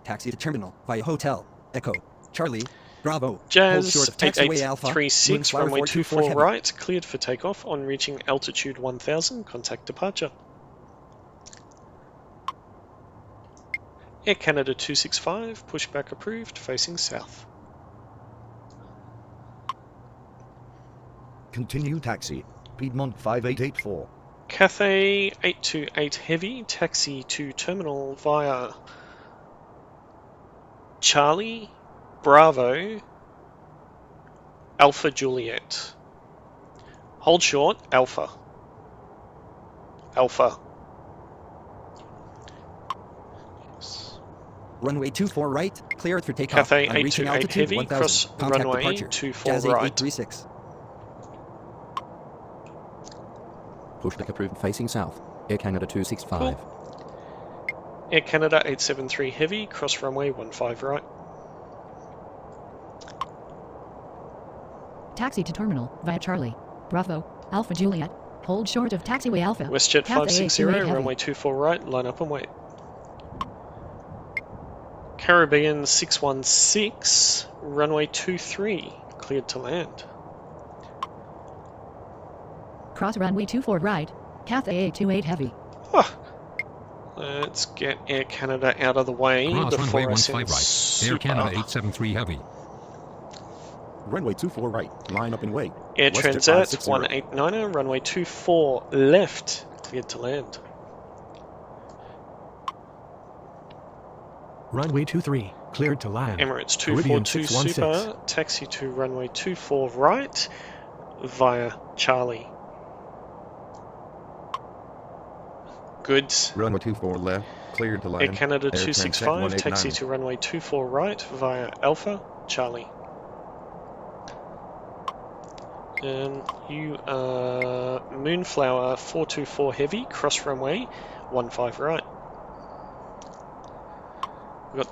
[SPEAKER 10] Taxi to terminal via Hotel, Echo, Charlie, Bravo. Hold
[SPEAKER 1] Jazz
[SPEAKER 10] short of taxiway Alpha.
[SPEAKER 1] 8836,
[SPEAKER 10] Moonflower
[SPEAKER 1] runway
[SPEAKER 10] 424
[SPEAKER 1] 24
[SPEAKER 10] Heavy.
[SPEAKER 1] right, cleared for takeoff. On reaching altitude 1000, contact departure. Air Canada 265, pushback approved, facing south.
[SPEAKER 6] Continue taxi. Piedmont 5884.
[SPEAKER 1] Cathay 828 Heavy, taxi to terminal via Charlie, Bravo, Alpha Juliet. Hold short, Alpha. Alpha.
[SPEAKER 10] Runway 24 right, cleared for takeoff.
[SPEAKER 1] Cathay
[SPEAKER 10] On reaching
[SPEAKER 1] 828
[SPEAKER 10] altitude
[SPEAKER 1] Heavy,
[SPEAKER 10] 1000.
[SPEAKER 1] cross
[SPEAKER 10] Contact
[SPEAKER 1] runway
[SPEAKER 10] departure.
[SPEAKER 1] 24
[SPEAKER 10] Jazz
[SPEAKER 1] right.
[SPEAKER 10] 8836.
[SPEAKER 4] Pushback approved facing south. Air Canada 265.
[SPEAKER 1] Air Canada 873 Heavy, cross runway 15 right.
[SPEAKER 2] Taxi to terminal via Charlie, Bravo, Alpha Juliet. Hold short of taxiway Alpha.
[SPEAKER 1] WestJet
[SPEAKER 2] Cathay
[SPEAKER 1] 560,
[SPEAKER 2] 828 Heavy.
[SPEAKER 1] runway 24 right, line up and wait. Caribbean 616, runway 23, cleared to land.
[SPEAKER 2] Cross runway 24 right. Cathay 828 Heavy.
[SPEAKER 1] Let's get Air Canada out of the way
[SPEAKER 13] Cross
[SPEAKER 1] before
[SPEAKER 13] runway
[SPEAKER 1] I
[SPEAKER 13] 15
[SPEAKER 1] send
[SPEAKER 13] right.
[SPEAKER 1] Super.
[SPEAKER 13] Air Canada 873 Heavy.
[SPEAKER 9] Runway 24 right. Line up and wait.
[SPEAKER 1] Air
[SPEAKER 9] WestJet
[SPEAKER 1] Transat
[SPEAKER 9] 560.
[SPEAKER 1] 189er, runway 24 left, cleared to land.
[SPEAKER 14] Runway 23, cleared to land.
[SPEAKER 1] Emirates
[SPEAKER 14] Caribbean
[SPEAKER 1] 242
[SPEAKER 14] 616.
[SPEAKER 1] Super, taxi to runway 24 right via Charlie. Goods.
[SPEAKER 3] Runway 24 left, cleared to land.
[SPEAKER 1] Air Canada
[SPEAKER 3] Air Transat
[SPEAKER 1] 265,
[SPEAKER 3] 189.
[SPEAKER 1] taxi to runway 24 right via Alpha, Charlie. And you are Moonflower 424 Heavy, cross runway 15 right. We've got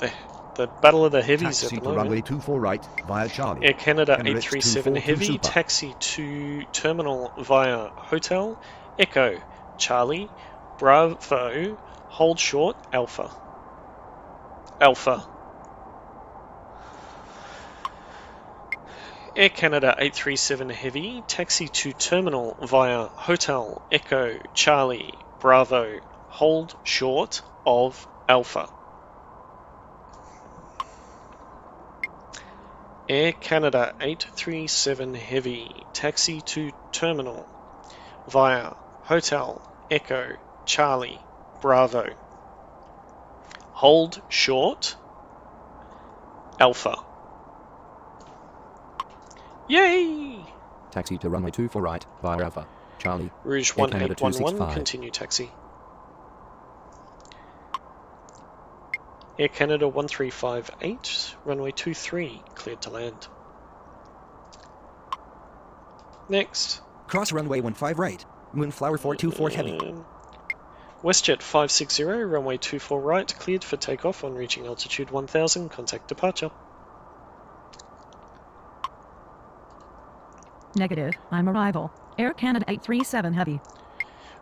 [SPEAKER 1] the Battle of the Heavies
[SPEAKER 6] Taxi
[SPEAKER 1] at
[SPEAKER 6] to
[SPEAKER 1] the moment.
[SPEAKER 6] runway 24 right via Charlie.
[SPEAKER 1] Air Canada
[SPEAKER 6] Emirates
[SPEAKER 1] 837
[SPEAKER 6] 242
[SPEAKER 1] Heavy,
[SPEAKER 6] Super.
[SPEAKER 1] taxi to terminal via Hotel, Echo, Charlie, Bravo, hold short, Alpha. Alpha. Air Canada 837 Heavy, taxi to terminal via Hotel, Echo, Charlie, Bravo, hold short of Alpha. Air Canada 837 Heavy, taxi to terminal via Hotel Echo Charlie Bravo. Hold short Alpha. Yay!
[SPEAKER 4] Taxi to runway 24 right via Alpha. Charlie.
[SPEAKER 1] Rouge
[SPEAKER 4] Air Canada
[SPEAKER 1] 1811,
[SPEAKER 4] 265.
[SPEAKER 1] continue taxi. Air Canada 1358, runway 23, cleared to land. Next.
[SPEAKER 10] Cross runway 15 right. Moonflower 424 heavy.
[SPEAKER 1] WestJet 560, runway 24 right, cleared for takeoff on reaching altitude 1000, contact departure.
[SPEAKER 5] Negative, I'm arrival. Air Canada 837 heavy.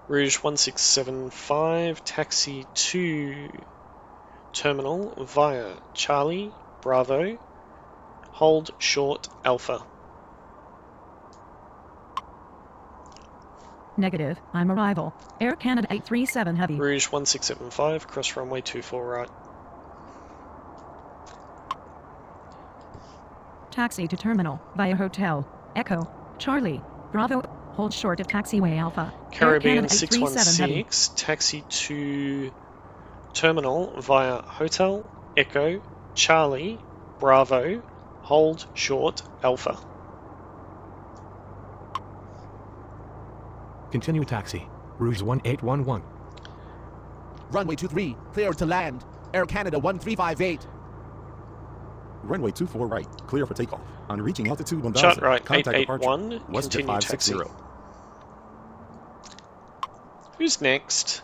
[SPEAKER 1] Rouge 1675, taxi to terminal via Charlie Bravo, hold short Alpha.
[SPEAKER 5] Negative, I'm arrival. Air Canada 837 heavy.
[SPEAKER 1] Rouge 1675, cross runway 24 right.
[SPEAKER 5] Taxi to terminal via Hotel Echo Charlie Bravo, hold short of taxiway Alpha.
[SPEAKER 1] Caribbean
[SPEAKER 5] Air Canada 837
[SPEAKER 1] 616, taxi to terminal via Hotel Echo Charlie Bravo, hold short Alpha.
[SPEAKER 14] Continue taxi. Rouge 1811.
[SPEAKER 12] Runway 23, clear to land. Air Canada 1358.
[SPEAKER 9] Runway 24 right, clear for takeoff. On reaching altitude 1000,
[SPEAKER 1] Chart right
[SPEAKER 9] contact
[SPEAKER 1] 881,
[SPEAKER 9] departure. WestJet
[SPEAKER 1] continue taxi.
[SPEAKER 9] 560.
[SPEAKER 1] Who's next?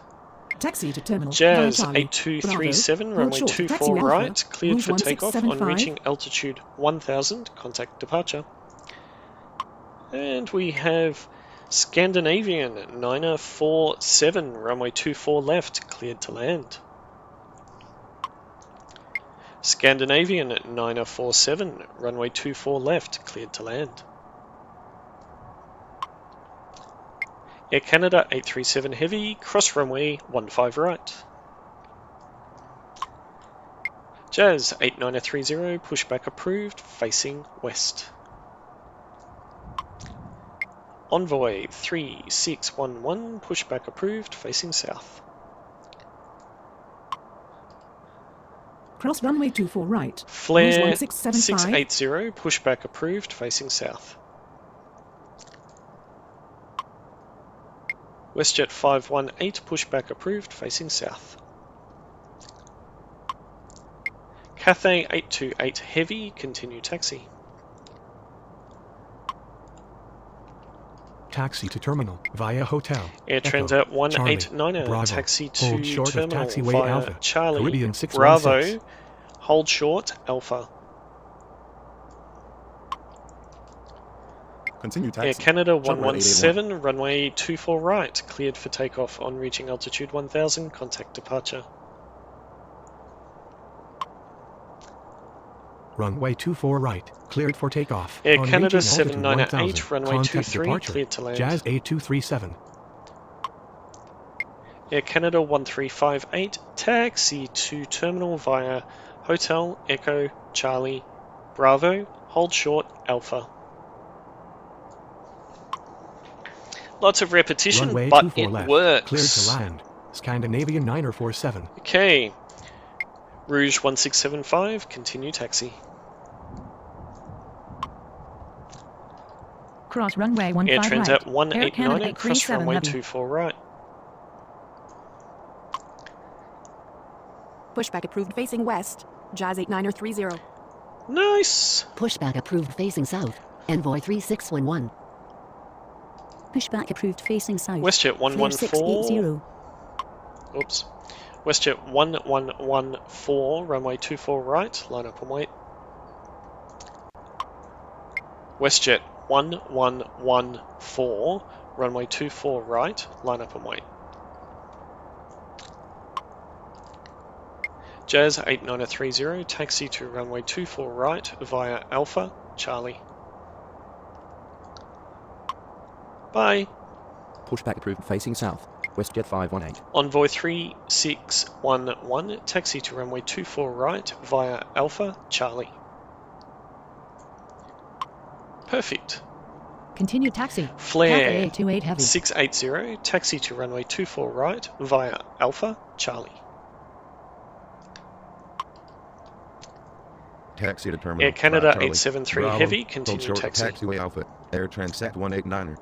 [SPEAKER 7] Taxi to terminal.
[SPEAKER 1] Jazz
[SPEAKER 7] Charlie.
[SPEAKER 1] 8237,
[SPEAKER 7] Bravo.
[SPEAKER 1] runway
[SPEAKER 7] Hold short,
[SPEAKER 1] 24
[SPEAKER 7] taxi
[SPEAKER 1] right,
[SPEAKER 7] Alpha.
[SPEAKER 1] cleared
[SPEAKER 7] Rouge
[SPEAKER 1] for takeoff on
[SPEAKER 7] 1675.
[SPEAKER 1] reaching altitude 1000, contact departure. And we have Scandinavian 947, runway 24 left, cleared to land. Scandinavian 947, runway 24 left, cleared to land. Air Canada 837 Heavy, cross runway 15 right. Jazz 8930, pushback approved, facing west. Envoy 3611, pushback approved, facing south.
[SPEAKER 7] Cross runway 24 right.
[SPEAKER 1] Flare
[SPEAKER 7] Rouge 1675.
[SPEAKER 1] 680, pushback approved, facing south. WestJet 518, pushback approved, facing south. Cathay 828 Heavy, continue taxi.
[SPEAKER 14] Taxi to terminal via Hotel
[SPEAKER 1] Air
[SPEAKER 14] Echo,
[SPEAKER 1] Transat
[SPEAKER 14] Charlie,
[SPEAKER 1] 189,
[SPEAKER 14] Bravo,
[SPEAKER 1] taxi
[SPEAKER 14] hold
[SPEAKER 1] to
[SPEAKER 14] short of
[SPEAKER 1] terminal
[SPEAKER 14] taxiway
[SPEAKER 1] via
[SPEAKER 14] Alpha.
[SPEAKER 1] Charlie
[SPEAKER 14] Caribbean 616.
[SPEAKER 1] Bravo, hold short Alpha.
[SPEAKER 9] Continue taxi.
[SPEAKER 1] Air Canada
[SPEAKER 9] Chart right
[SPEAKER 1] 117, runway 24 right, cleared for takeoff on reaching altitude 1000, contact departure.
[SPEAKER 14] Runway 24 right, cleared for takeoff.
[SPEAKER 1] Air
[SPEAKER 14] On
[SPEAKER 1] Canada
[SPEAKER 14] reaching altitude
[SPEAKER 1] 798,
[SPEAKER 14] 1000,
[SPEAKER 1] runway
[SPEAKER 14] contact
[SPEAKER 1] 23,
[SPEAKER 14] departure.
[SPEAKER 1] cleared to land.
[SPEAKER 14] Jazz 8237.
[SPEAKER 1] Air Canada 1358, taxi to terminal via Hotel Echo Charlie Bravo, hold short Alpha. Lots of repetition,
[SPEAKER 14] Runway
[SPEAKER 1] but
[SPEAKER 14] 24
[SPEAKER 1] it
[SPEAKER 14] left,
[SPEAKER 1] works.
[SPEAKER 14] cleared to land. Scandinavian 947.
[SPEAKER 1] Okay. Rouge 1675, continue taxi.
[SPEAKER 5] Cross runway 15
[SPEAKER 1] Air
[SPEAKER 5] right.
[SPEAKER 1] Transat
[SPEAKER 5] Air Canada
[SPEAKER 1] 189, cross
[SPEAKER 5] 837
[SPEAKER 1] runway
[SPEAKER 5] heavy.
[SPEAKER 1] 24 right.
[SPEAKER 15] Pushback approved facing west. Jazz 8930.
[SPEAKER 1] Nice.
[SPEAKER 2] Pushback approved facing south. Envoy 3611.
[SPEAKER 16] Pushback approved facing south.
[SPEAKER 1] WestJet
[SPEAKER 16] Flare 680.
[SPEAKER 1] 114. Oops. WestJet 1114, runway 24 right, line up and wait. WestJet 1114, runway 24 right, line up and wait. Jazz 8930, taxi to runway 24 right via Alpha, Charlie. Bye.
[SPEAKER 4] Pushback approved facing south. WestJet 518.
[SPEAKER 1] Envoy 3611, taxi to runway 24 right via Alpha, Charlie. Perfect.
[SPEAKER 7] Continue taxi.
[SPEAKER 1] Flare
[SPEAKER 7] Cafe 28 Heavy.
[SPEAKER 1] 680, taxi to runway 24 right via Alpha Charlie.
[SPEAKER 3] Taxi to terminal.
[SPEAKER 1] Air Canada
[SPEAKER 3] Charlie.
[SPEAKER 1] 873
[SPEAKER 3] Bravo.
[SPEAKER 1] Heavy,
[SPEAKER 3] Hold
[SPEAKER 1] continue
[SPEAKER 3] short of
[SPEAKER 1] taxi.
[SPEAKER 3] taxiway Alpha. Air Transat 189er.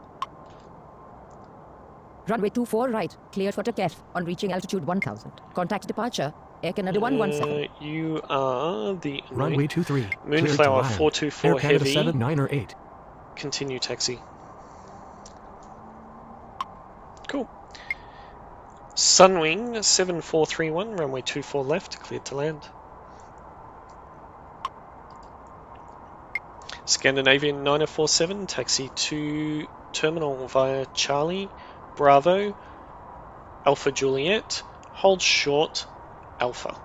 [SPEAKER 11] Runway 24 right, cleared for takeoff on reaching altitude 1000. Contact departure, Air Canada 117.
[SPEAKER 1] You are the
[SPEAKER 14] Runway 23.
[SPEAKER 1] Moonflower 424
[SPEAKER 14] Air Canada
[SPEAKER 1] Heavy.
[SPEAKER 14] 7908.
[SPEAKER 1] Continue taxi. Cool. Sunwing 7431, runway 24 left, cleared to land. Scandinavian 9047, taxi to terminal via Charlie, Bravo, Alpha Juliet, hold short, Alpha.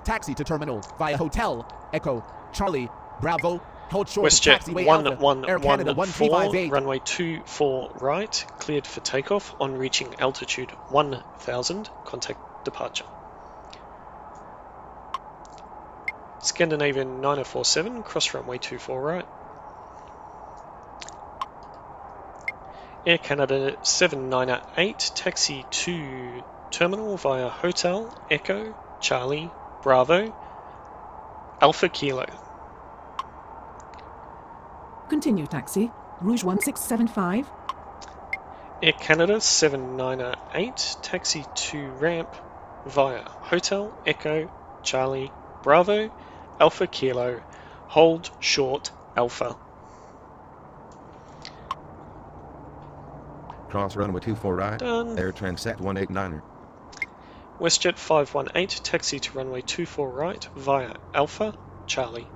[SPEAKER 12] Taxi to terminal via Hotel, Echo, Charlie, Bravo, hold short of
[SPEAKER 1] WestJet
[SPEAKER 12] taxiway Alpha, Air Canada
[SPEAKER 1] 1114,
[SPEAKER 12] 1358.
[SPEAKER 1] runway 24 right, cleared for takeoff on reaching altitude 1000, contact departure. Scandinavian 9047, cross runway 24 right. Air Canada 798, taxi to terminal via Hotel, Echo, Charlie, Bravo, Alpha Kilo.
[SPEAKER 7] Continue taxi. Rouge 1675.
[SPEAKER 1] Air Canada 798, taxi to ramp via Hotel, Echo, Charlie, Bravo, Alpha Kilo, hold short, Alpha.
[SPEAKER 3] Cross runway 24 right.
[SPEAKER 1] Done.
[SPEAKER 3] Air Transat 189er.
[SPEAKER 1] WestJet 518, taxi to runway 24 right via Alpha, Charlie.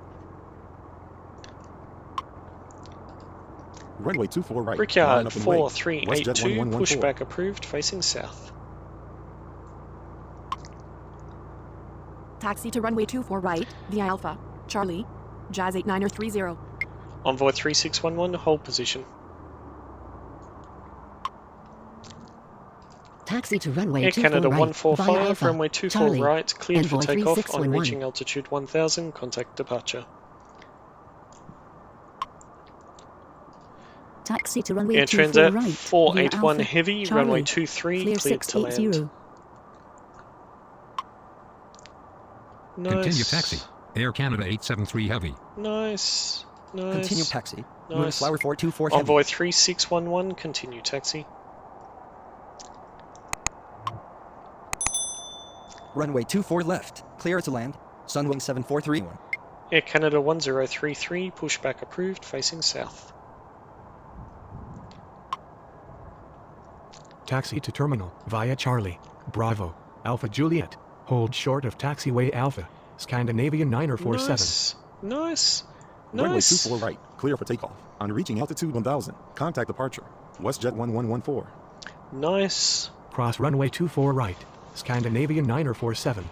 [SPEAKER 9] Runway 24 right.
[SPEAKER 1] Brickyard
[SPEAKER 9] Line up and wait.
[SPEAKER 1] 4382,
[SPEAKER 9] WestJet 1114.
[SPEAKER 1] pushback approved, facing south.
[SPEAKER 15] Taxi to runway 24 right, via Alpha, Charlie, Jazz 8930.
[SPEAKER 1] Envoy 3611, hold position.
[SPEAKER 2] Taxi to runway
[SPEAKER 1] Air
[SPEAKER 2] 24
[SPEAKER 1] Canada
[SPEAKER 2] right,
[SPEAKER 1] 145,
[SPEAKER 2] via Alpha,
[SPEAKER 1] runway 24
[SPEAKER 2] Charlie,
[SPEAKER 1] right, cleared for
[SPEAKER 2] Envoy
[SPEAKER 1] takeoff on
[SPEAKER 2] 3611.
[SPEAKER 1] reaching altitude 1000, contact departure.
[SPEAKER 16] Taxi to runway
[SPEAKER 1] Air
[SPEAKER 16] 24
[SPEAKER 1] Transat
[SPEAKER 16] right.
[SPEAKER 1] 481
[SPEAKER 16] via
[SPEAKER 1] Heavy,
[SPEAKER 16] Charlie,
[SPEAKER 1] runway 23,
[SPEAKER 16] clear
[SPEAKER 1] cleared to land.
[SPEAKER 16] 680.
[SPEAKER 1] Nice.
[SPEAKER 13] Continue taxi. Air Canada 873 Heavy.
[SPEAKER 1] Nice. Nice.
[SPEAKER 10] Continue taxi.
[SPEAKER 1] Nice.
[SPEAKER 10] Moonflower 424 Heavy.
[SPEAKER 1] Envoy 3611, continue taxi.
[SPEAKER 10] Runway 24 left, clear to land. Sunwing 7431.
[SPEAKER 1] Air Canada 1033, pushback approved, facing south.
[SPEAKER 14] Taxi to terminal via Charlie, Bravo, Alpha Juliet. Hold short of taxiway Alpha. Scandinavian 9047.
[SPEAKER 1] Nice. Nice.
[SPEAKER 9] Runway
[SPEAKER 1] Nice.
[SPEAKER 9] 24 right. Clear for takeoff. On reaching altitude 1000. Contact departure. WestJet 1114.
[SPEAKER 1] Nice.
[SPEAKER 14] Cross runway 24 right. Scandinavian 9047.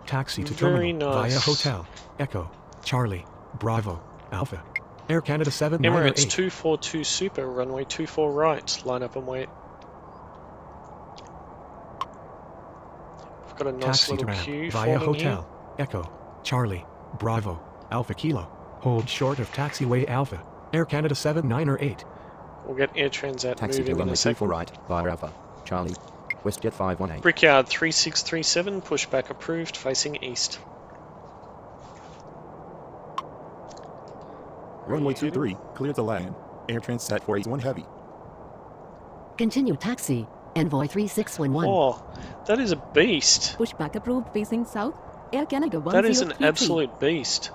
[SPEAKER 14] Taxi to
[SPEAKER 1] Very
[SPEAKER 14] terminal
[SPEAKER 1] nice.
[SPEAKER 14] via Hotel, Echo, Charlie, Bravo, Alpha. Air Canada
[SPEAKER 1] Emirates
[SPEAKER 14] 798.
[SPEAKER 1] 242 Super, runway 24 right, line up and wait. We've got a nice
[SPEAKER 14] Taxi to
[SPEAKER 1] little
[SPEAKER 14] ramp
[SPEAKER 1] queue
[SPEAKER 14] via
[SPEAKER 1] forming
[SPEAKER 14] Hotel, Echo, Charlie, Bravo, Alpha Kilo. Hold short of taxiway Alpha. Air Canada 798.
[SPEAKER 1] here. We'll get Air Transat
[SPEAKER 4] Taxi to
[SPEAKER 1] moving in
[SPEAKER 4] runway
[SPEAKER 1] a
[SPEAKER 4] 24
[SPEAKER 1] second.
[SPEAKER 4] right, via Alpha, Charlie, WestJet 518.
[SPEAKER 1] Brickyard 3637, pushback approved, facing east.
[SPEAKER 9] Runway 23. Clear to land. Air Transat 481 Heavy.
[SPEAKER 2] Continue taxi. Envoy 3611.
[SPEAKER 1] Oh, that is a beast.
[SPEAKER 15] Pushback approved, facing south, Air Canada 1033.
[SPEAKER 1] That is an absolute beast.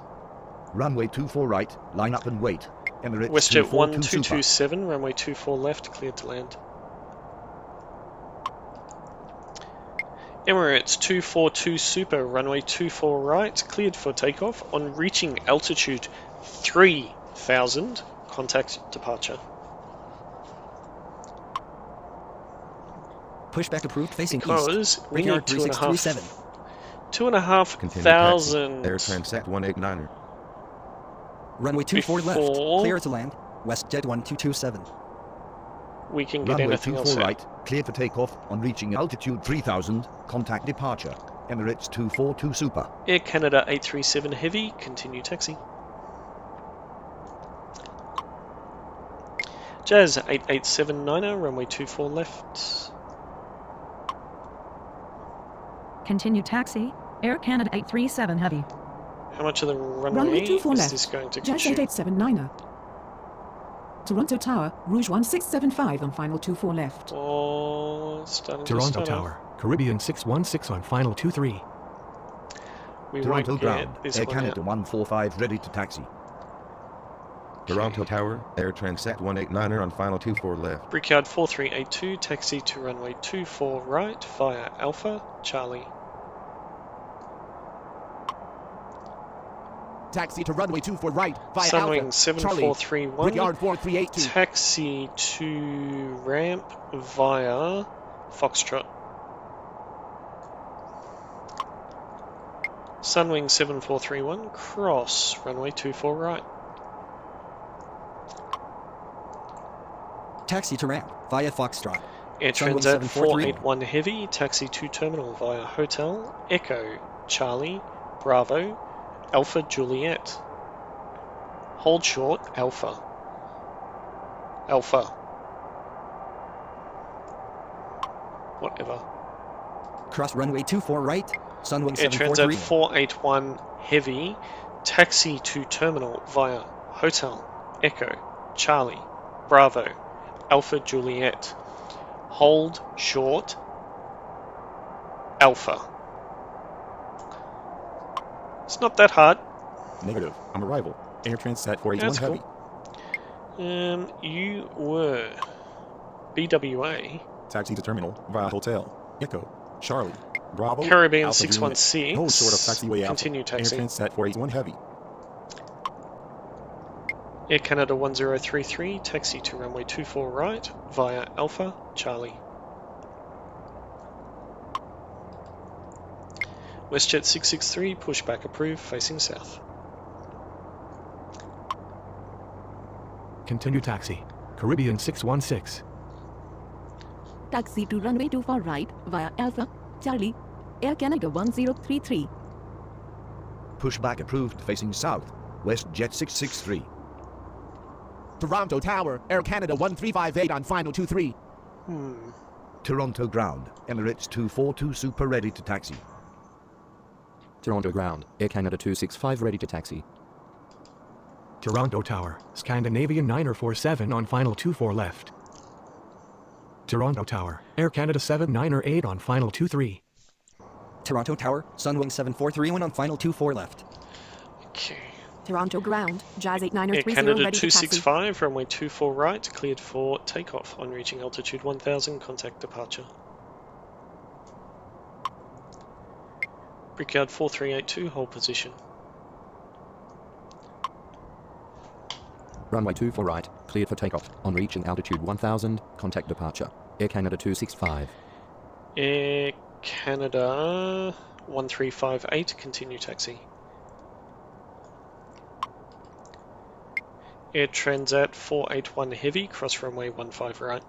[SPEAKER 6] Runway 24 right, line up and wait. Emirates
[SPEAKER 1] WestJet
[SPEAKER 6] 242 Super.
[SPEAKER 1] 1227, runway 24 left, cleared to land. Emirates 242 Super, runway 24 right, cleared for takeoff. On reaching altitude 3000, contact departure.
[SPEAKER 10] Pushback approved, facing
[SPEAKER 1] Because
[SPEAKER 10] east.
[SPEAKER 1] we need
[SPEAKER 10] Brickyard 3637.
[SPEAKER 1] 2,500
[SPEAKER 3] Continue taxi. Air Transat 189er.
[SPEAKER 10] Runway 24 left,
[SPEAKER 1] before
[SPEAKER 10] clear to land. WestJet 1227.
[SPEAKER 1] we can get
[SPEAKER 6] Runway
[SPEAKER 1] anything else
[SPEAKER 6] 24
[SPEAKER 1] out.
[SPEAKER 6] right, clear for takeoff. On reaching altitude 3000, contact departure. Emirates 242 Super.
[SPEAKER 1] Air Canada 837 Heavy, continue taxi. Jazz 8879er, runway 24 left.
[SPEAKER 5] Continue taxi. Air Canada 837 Heavy.
[SPEAKER 1] How much of the
[SPEAKER 7] Runway
[SPEAKER 1] runway
[SPEAKER 7] 24
[SPEAKER 1] is
[SPEAKER 7] left.
[SPEAKER 1] this going to
[SPEAKER 7] Jazz
[SPEAKER 1] consume?
[SPEAKER 7] 8879er. Toronto Tower, Rouge 1675 on final 24 left.
[SPEAKER 1] Oh, starting
[SPEAKER 14] Toronto
[SPEAKER 1] to stutter.
[SPEAKER 14] Tower, Caribbean 616 on final 23.
[SPEAKER 1] We
[SPEAKER 6] Toronto
[SPEAKER 1] won't
[SPEAKER 6] ground.
[SPEAKER 1] get this
[SPEAKER 6] Air
[SPEAKER 1] one
[SPEAKER 6] Canada
[SPEAKER 1] out.
[SPEAKER 6] 145 ready to taxi.
[SPEAKER 3] Toronto Tower, Air Transat 189er on final 24 left.
[SPEAKER 1] Brickyard 4382, taxi to runway 24 right via Alpha, Charlie.
[SPEAKER 12] Taxi to runway 24 right via
[SPEAKER 1] Sunwing
[SPEAKER 12] Alpha.
[SPEAKER 1] 7431,
[SPEAKER 12] Brickyard 4382.
[SPEAKER 1] taxi to ramp via Foxtrot. Sunwing 7431, cross runway 24 right.
[SPEAKER 10] Taxi to ramp via Foxtrot.
[SPEAKER 1] Air
[SPEAKER 10] Sunwing
[SPEAKER 1] Transat
[SPEAKER 10] 743.
[SPEAKER 1] 481 Heavy, taxi to terminal via Hotel, Echo, Charlie, Bravo, Alpha Juliet. Hold short, Alpha. Alpha. Whatever.
[SPEAKER 10] Cross runway 24 right. Sunwing
[SPEAKER 1] Air Transat
[SPEAKER 10] 743.
[SPEAKER 1] 481 Heavy, taxi to terminal via Hotel, Echo, Charlie, Bravo, Alpha Juliet. Hold short, Alpha. It's not that hard.
[SPEAKER 9] Negative. On arrival. Air Transat 481
[SPEAKER 1] That's
[SPEAKER 9] Heavy.
[SPEAKER 1] cool. You were BWA.
[SPEAKER 9] Taxi to terminal via Hotel. Echo. Charlie. Bravo.
[SPEAKER 1] Caribbean
[SPEAKER 9] Alpha Juliet.
[SPEAKER 1] 616.
[SPEAKER 9] Hold short of taxiway Alpha.
[SPEAKER 1] Continue taxi.
[SPEAKER 9] Air Transat 481 Heavy.
[SPEAKER 1] Air Canada 1033, taxi to runway 24 right via Alpha, Charlie. WestJet 663, pushback approved, facing south.
[SPEAKER 14] Continue taxi, Caribbean 616.
[SPEAKER 7] Taxi to runway 24 right via Alpha, Charlie, Air Canada 1033.
[SPEAKER 6] Pushback approved facing south. WestJet 663.
[SPEAKER 12] Toronto Tower, Air Canada 1358 on final 23.
[SPEAKER 6] Toronto ground. Emirates 242 Super ready to taxi.
[SPEAKER 4] Toronto ground, Air Canada 265 ready to taxi.
[SPEAKER 14] Toronto Tower, Scandinavian 947 on final 24 left. Toronto Tower, Air Canada 7908 on final 23.
[SPEAKER 10] Toronto Tower, Sunwing 7431 on final 24 left.
[SPEAKER 1] Okay.
[SPEAKER 15] Toronto ground. Jazz
[SPEAKER 1] Air
[SPEAKER 15] 8930
[SPEAKER 1] Canada
[SPEAKER 15] ready to taxi.
[SPEAKER 1] 265, runway 24 right, cleared for takeoff. On reaching altitude 1000, contact departure. Brickyard 4382, hold position.
[SPEAKER 4] Runway 24 right, cleared for takeoff. On reaching altitude 1000, contact departure. Air Canada 265.
[SPEAKER 1] Air Canada 1358, continue taxi. Air Transat 481 Heavy, cross runway 15 right.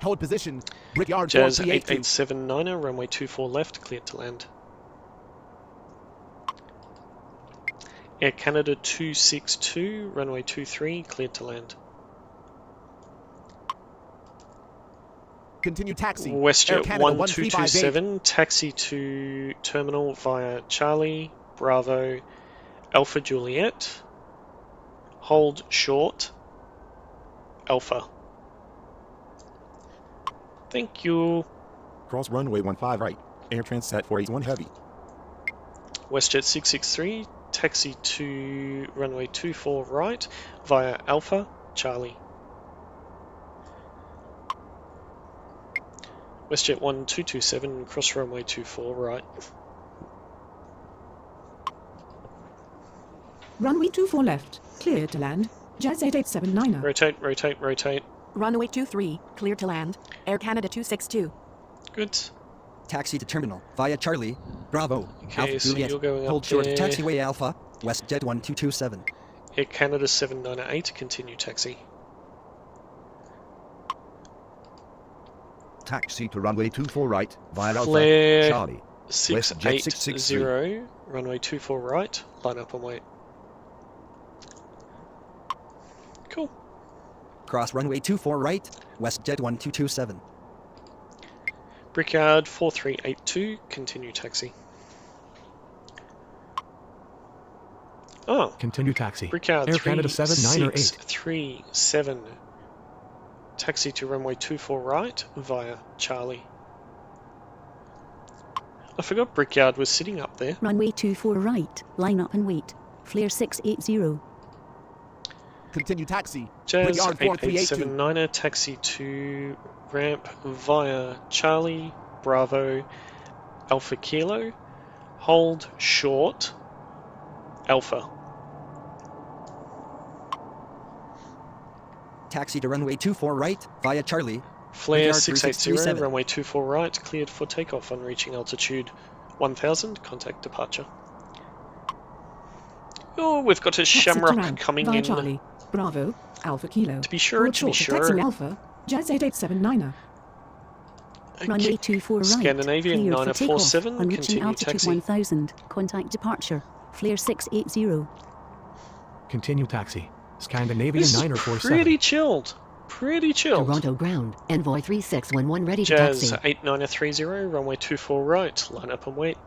[SPEAKER 12] Hold position. Brickyard
[SPEAKER 1] Jazz
[SPEAKER 12] 4382.
[SPEAKER 1] 8879er, runway 24 left, cleared to land. Air Canada 262, runway 23, cleared to land.
[SPEAKER 12] Continue taxi. Air
[SPEAKER 1] WestJet
[SPEAKER 12] Canada
[SPEAKER 1] 1227, taxi to terminal via Charlie, Bravo, Alpha Juliet. Hold short, Alpha. Thank you.
[SPEAKER 9] Cross runway 15 right. Air Transat 481 Heavy.
[SPEAKER 1] WestJet 663, taxi to runway 24 right via Alpha, Charlie. WestJet 1227, cross runway 24 right.
[SPEAKER 7] Runway 24 left, clear to land. Jazz 8879er.
[SPEAKER 1] Rotate, rotate, rotate.
[SPEAKER 15] Runway 23, clear to land. Air Canada 262.
[SPEAKER 1] Good.
[SPEAKER 10] Taxi to terminal via Charlie, Bravo,
[SPEAKER 1] Okay,
[SPEAKER 10] Alpha
[SPEAKER 1] so
[SPEAKER 10] Juliet.
[SPEAKER 1] you're going up
[SPEAKER 10] Hold short
[SPEAKER 1] there.
[SPEAKER 10] of taxiway Alpha, WestJet 1227.
[SPEAKER 1] Air Canada 798, continue taxi.
[SPEAKER 6] taxi to runway 24 right via Alpha,
[SPEAKER 1] Flare
[SPEAKER 6] Charlie. West Jet 663.
[SPEAKER 1] 680, runway 24 right, line up and wait. Cool.
[SPEAKER 10] Cross runway 24 right, WestJet 1227.
[SPEAKER 1] Brickyard 4382, continue taxi. Oh.
[SPEAKER 14] Continue taxi.
[SPEAKER 1] Brickyard
[SPEAKER 14] Air Canada 7, 9 or 8.
[SPEAKER 1] 3637. Taxi to runway 24 right via Charlie. I forgot Brickyard was sitting up there.
[SPEAKER 16] Runway 24 right, line up and wait. Flare 680.
[SPEAKER 12] Continue taxi.
[SPEAKER 1] Jazz
[SPEAKER 12] Brickyard 4382.
[SPEAKER 1] 8879er, taxi to ramp via Charlie, Bravo, Alpha Kilo. Hold short, Alpha.
[SPEAKER 10] Taxi to runway 24 right via Charlie.
[SPEAKER 1] Flare
[SPEAKER 10] Brickyard
[SPEAKER 1] 680,
[SPEAKER 10] 3637.
[SPEAKER 1] runway 24 right, cleared for takeoff on reaching altitude 1000, contact departure. Oh, we've got a
[SPEAKER 7] Taxi to
[SPEAKER 1] Shamrock
[SPEAKER 7] ramp
[SPEAKER 1] coming
[SPEAKER 7] via
[SPEAKER 1] in.
[SPEAKER 7] Bravo, Alpha Kilo.
[SPEAKER 1] To be sure,
[SPEAKER 7] Hold
[SPEAKER 1] to be
[SPEAKER 7] short of Taxi
[SPEAKER 1] sure.
[SPEAKER 7] Alpha, Jazz 8879er.
[SPEAKER 16] Runway 24 right,
[SPEAKER 1] Scandinavian
[SPEAKER 16] cleared for takeoff
[SPEAKER 1] 947,
[SPEAKER 16] on reaching
[SPEAKER 1] continue
[SPEAKER 16] altitude
[SPEAKER 1] taxi.
[SPEAKER 16] 1000, contact departure. Flare 680.
[SPEAKER 14] Continue taxi. Scandinavian
[SPEAKER 1] This is
[SPEAKER 14] 9 or 47.
[SPEAKER 1] pretty chilled. Pretty chilled.
[SPEAKER 2] Toronto ground, Envoy 3611 ready to
[SPEAKER 1] Jazz
[SPEAKER 2] taxi.
[SPEAKER 1] 8930, runway 24 right, line up and wait.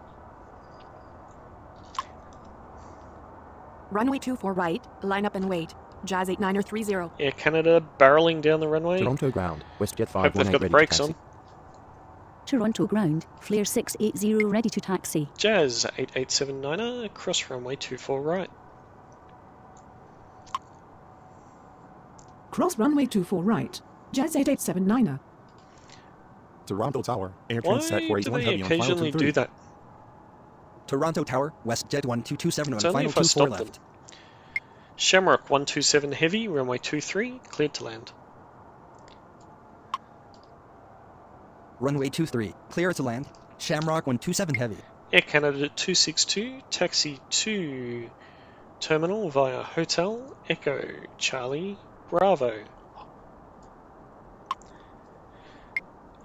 [SPEAKER 15] Runway 24 right, line up and wait. Jazz 8930.
[SPEAKER 1] Air Canada barreling down the runway.
[SPEAKER 4] Toronto ground, WestJet
[SPEAKER 1] Hope they've
[SPEAKER 4] 518
[SPEAKER 1] got the
[SPEAKER 4] ready
[SPEAKER 1] brakes
[SPEAKER 4] to taxi.
[SPEAKER 1] on.
[SPEAKER 16] Toronto ground, flare 680 ready to taxi.
[SPEAKER 1] Jazz 8879er, cross runway 24 right.
[SPEAKER 7] Cross runway 24 right, Jazz 8879er.
[SPEAKER 9] Toronto Tower, Air
[SPEAKER 1] Why
[SPEAKER 9] Transat
[SPEAKER 1] do
[SPEAKER 9] 481
[SPEAKER 1] they
[SPEAKER 9] Heavy on final
[SPEAKER 1] occasionally
[SPEAKER 9] 23.
[SPEAKER 1] do that?
[SPEAKER 10] Toronto Tower, WestJet 1227 on
[SPEAKER 1] It's only
[SPEAKER 10] final
[SPEAKER 1] if I
[SPEAKER 10] 24
[SPEAKER 1] stop
[SPEAKER 10] left.
[SPEAKER 1] them. Shamrock 127 heavy, runway 23, cleared to land.
[SPEAKER 10] Runway 23, clear to land. Shamrock 127 heavy.
[SPEAKER 1] Air Canada 262, taxi to terminal via Hotel Echo Charlie Bravo.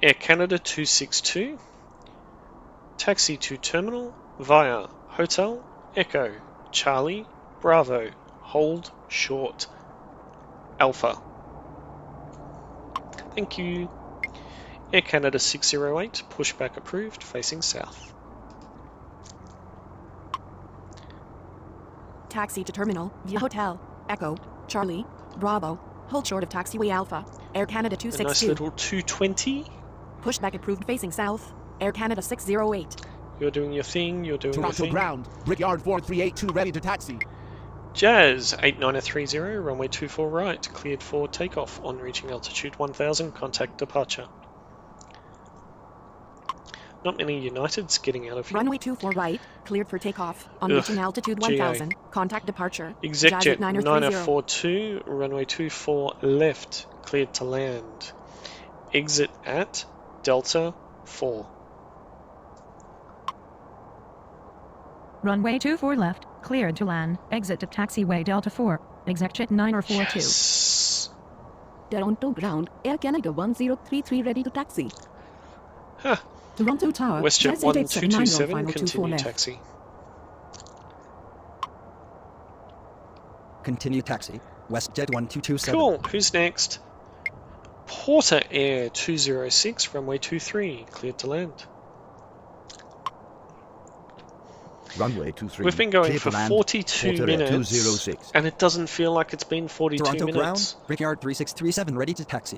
[SPEAKER 1] Air Canada 262, taxi to terminal via Hotel Echo Charlie Bravo. Hold short Alpha. Thank you. Air Canada 608, pushback approved, facing south.
[SPEAKER 15] Taxi to terminal via Hotel Echo Charlie Bravo. Hold short of taxiway Alpha. Air Canada
[SPEAKER 1] A nice
[SPEAKER 15] 262.
[SPEAKER 1] little 220.
[SPEAKER 15] Pushback approved facing south. Air Canada 608.
[SPEAKER 1] You're doing your thing, you're doing your
[SPEAKER 12] Toronto
[SPEAKER 1] thing.
[SPEAKER 12] ground, Brickyard 4382 ready to taxi.
[SPEAKER 1] Jazz 8930, runway 24 right, cleared for takeoff on reaching altitude 1000, contact departure. Not many Uniteds getting out of here.
[SPEAKER 15] Runway 24 right, cleared for takeoff. On
[SPEAKER 1] Ugh,
[SPEAKER 15] reaching altitude
[SPEAKER 1] GA.
[SPEAKER 15] 1000, contact departure.
[SPEAKER 1] Execjet
[SPEAKER 15] Jazz 8930.
[SPEAKER 1] 9042, runway 24 left, cleared to land. Exit at Delta 4.
[SPEAKER 5] Runway 24 left, cleared to land. Exit to taxiway Delta 4. Execjet 9042.
[SPEAKER 1] Yes.
[SPEAKER 11] Toronto ground, Air Canada 1033 ready to taxi.
[SPEAKER 1] Huh.
[SPEAKER 7] Toronto Tower,
[SPEAKER 1] WestJet
[SPEAKER 7] Jazz 8879 on
[SPEAKER 1] 1227,
[SPEAKER 7] final 24
[SPEAKER 1] continue
[SPEAKER 7] left.
[SPEAKER 1] taxi.
[SPEAKER 10] Continue taxi. WestJet 1227.
[SPEAKER 1] Cool, who's next? Porter Air 206, runway 23, cleared to land.
[SPEAKER 6] Runway 23.
[SPEAKER 1] We've been going
[SPEAKER 6] clear
[SPEAKER 1] for
[SPEAKER 6] to land.
[SPEAKER 1] 42
[SPEAKER 6] Porter Air
[SPEAKER 1] minutes,
[SPEAKER 6] 206.
[SPEAKER 1] and it doesn't feel like it's been 42
[SPEAKER 10] Toronto
[SPEAKER 1] minutes.
[SPEAKER 10] ground, Brickyard 3637 ready to taxi.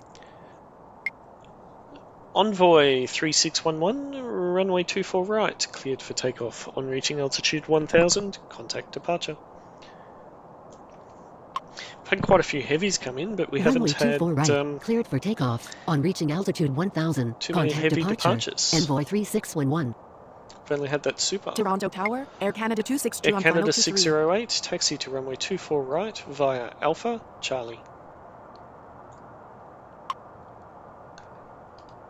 [SPEAKER 1] Envoy 3611, runway 24 right, cleared for takeoff. On reaching altitude 1000, contact departure. We've had quite a few heavies come in, but we
[SPEAKER 2] Runway
[SPEAKER 1] haven't had
[SPEAKER 2] 24 right, cleared for takeoff. On reaching altitude 1000,
[SPEAKER 1] too many
[SPEAKER 2] contact
[SPEAKER 1] heavy
[SPEAKER 2] departure.
[SPEAKER 1] departures.
[SPEAKER 2] Envoy 3611.
[SPEAKER 1] We've only had that super.
[SPEAKER 15] Toronto Tower, Air Canada 262
[SPEAKER 1] Air
[SPEAKER 15] on final
[SPEAKER 1] Canada
[SPEAKER 15] 23.
[SPEAKER 1] 608, taxi to runway 24 right via Alpha Charlie.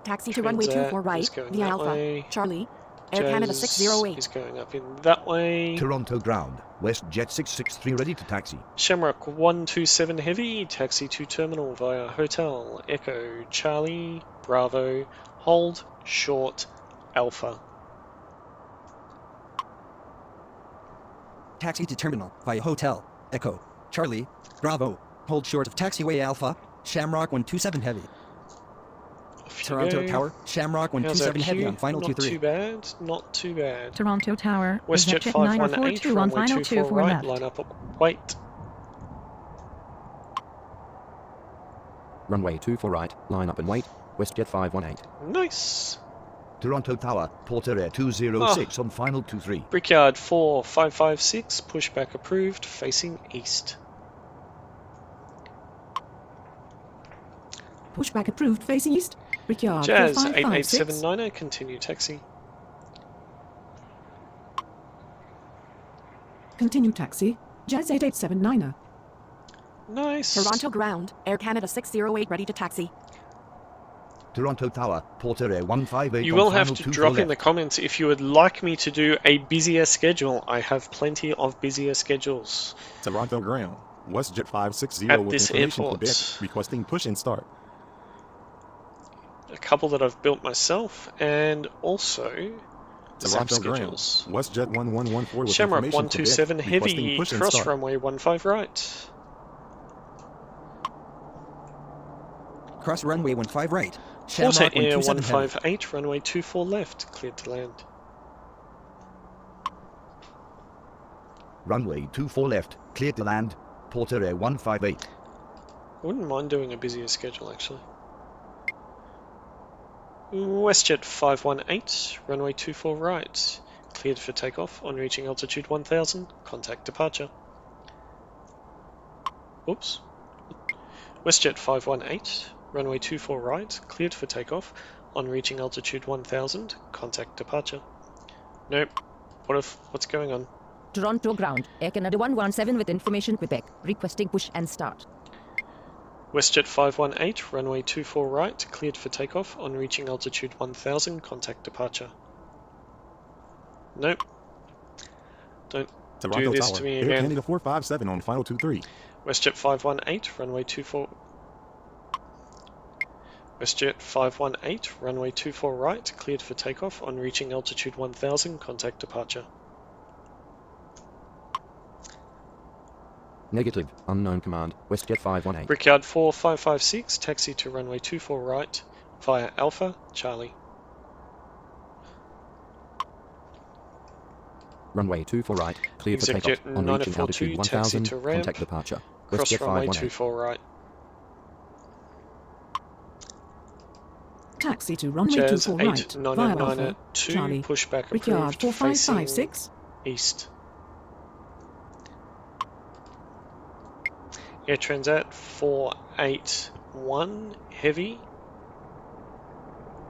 [SPEAKER 15] Taxi to runway
[SPEAKER 1] Transat
[SPEAKER 15] 24 right
[SPEAKER 1] is going
[SPEAKER 15] via
[SPEAKER 1] that
[SPEAKER 15] Alpha
[SPEAKER 1] way.
[SPEAKER 15] Charlie. Air Canada
[SPEAKER 1] Jazz
[SPEAKER 15] 608.
[SPEAKER 1] is going up in that way.
[SPEAKER 6] Toronto ground, WestJet 663 ready to taxi.
[SPEAKER 1] Shamrock 127 heavy, taxi to terminal via Hotel Echo Charlie Bravo. hold short Alpha.
[SPEAKER 10] Taxi to terminal via Hotel, Echo, Charlie, Bravo, hold short of taxiway Alpha, Shamrock 127 Heavy. Toronto Tower, Shamrock 127 Heavy on final 23.
[SPEAKER 1] Not too bad, not too bad.
[SPEAKER 5] Toronto Tower,
[SPEAKER 1] WestJet 518,
[SPEAKER 5] on
[SPEAKER 1] runway
[SPEAKER 5] final
[SPEAKER 1] 24 right,
[SPEAKER 5] left.
[SPEAKER 1] line up at wait.
[SPEAKER 4] Runway 24 right, line up and wait. WestJet 518.
[SPEAKER 1] Nice.
[SPEAKER 6] Toronto Tower, Porter Air 206 on final 23.
[SPEAKER 1] Brickyard 4556, pushback approved, facing east.
[SPEAKER 7] Pushback approved, facing east. Brickyard
[SPEAKER 1] Jazz
[SPEAKER 7] 4556.
[SPEAKER 1] 8879er, continue taxi.
[SPEAKER 7] Continue taxi. Jazz 8879er.
[SPEAKER 1] Nice.
[SPEAKER 15] Toronto ground, Air Canada 608 ready to taxi.
[SPEAKER 6] Toronto Tower, Porter Air 158
[SPEAKER 1] You
[SPEAKER 6] on
[SPEAKER 1] will
[SPEAKER 6] final
[SPEAKER 1] have to
[SPEAKER 6] 24
[SPEAKER 1] drop in the
[SPEAKER 6] left.
[SPEAKER 1] comments if you would like me to do a busier schedule. I have plenty of busier schedules.
[SPEAKER 9] Toronto ground, WestJet 560
[SPEAKER 1] At
[SPEAKER 9] with
[SPEAKER 1] this
[SPEAKER 9] information
[SPEAKER 1] airport.
[SPEAKER 9] Quebec, requesting push and start.
[SPEAKER 1] A couple that I've built myself, and also zap
[SPEAKER 9] Toronto ground,
[SPEAKER 1] schedules.
[SPEAKER 9] WestJet 1114 with
[SPEAKER 1] Shamrock
[SPEAKER 9] information
[SPEAKER 1] 127
[SPEAKER 9] Quebec,
[SPEAKER 1] heavy,
[SPEAKER 9] requesting push and
[SPEAKER 1] cross
[SPEAKER 9] start.
[SPEAKER 1] runway 15 right.
[SPEAKER 10] Cross runway 15 right.
[SPEAKER 1] Porter
[SPEAKER 10] Shamrock
[SPEAKER 1] Air
[SPEAKER 10] 127 Heavy.
[SPEAKER 1] 158, runway 24 left, cleared to land.
[SPEAKER 6] Runway 24 left, clear to land. Porter Air 158.
[SPEAKER 1] Wouldn't mind doing a busier schedule actually. WestJet 518, runway 24 right, cleared for takeoff on reaching altitude 1000, contact departure. Oops. WestJet 518, runway 24 right, cleared for takeoff on reaching altitude 1000, contact departure. Nope. What's going on?
[SPEAKER 11] Toronto ground, Air Canada 117 with information Quebec, requesting push and start.
[SPEAKER 1] WestJet 518, runway 24 right, cleared for takeoff on reaching altitude 1000, contact departure. Nope. Don't
[SPEAKER 9] Toronto
[SPEAKER 1] do this
[SPEAKER 9] Tower,
[SPEAKER 1] to me
[SPEAKER 9] Air
[SPEAKER 1] again.
[SPEAKER 9] Canada 457 on final 23.
[SPEAKER 1] WestJet 518, runway 24. WestJet 518, runway 24 right, cleared for takeoff on reaching altitude 1000, contact departure.
[SPEAKER 4] Negative, unknown command, WestJet 518.
[SPEAKER 1] Brickyard 4556, taxi to runway 24 right, via Alpha, Charlie.
[SPEAKER 4] Runway 24 right, cleared for
[SPEAKER 1] Executive
[SPEAKER 4] takeoff on reaching
[SPEAKER 1] 942,
[SPEAKER 4] altitude
[SPEAKER 1] taxi
[SPEAKER 4] 1000,
[SPEAKER 1] to ramp,
[SPEAKER 4] contact departure.
[SPEAKER 1] cross
[SPEAKER 4] WestJet
[SPEAKER 1] runway
[SPEAKER 4] 518.
[SPEAKER 1] 24 right.
[SPEAKER 7] Taxi to runway
[SPEAKER 1] Jazz
[SPEAKER 7] 24 right. Via
[SPEAKER 1] 8999
[SPEAKER 7] Alpha,
[SPEAKER 1] 2,
[SPEAKER 7] Charlie.
[SPEAKER 1] pushback
[SPEAKER 7] Brickyard
[SPEAKER 1] approved, facing
[SPEAKER 7] 4556.
[SPEAKER 1] east. Air Transat 481 heavy.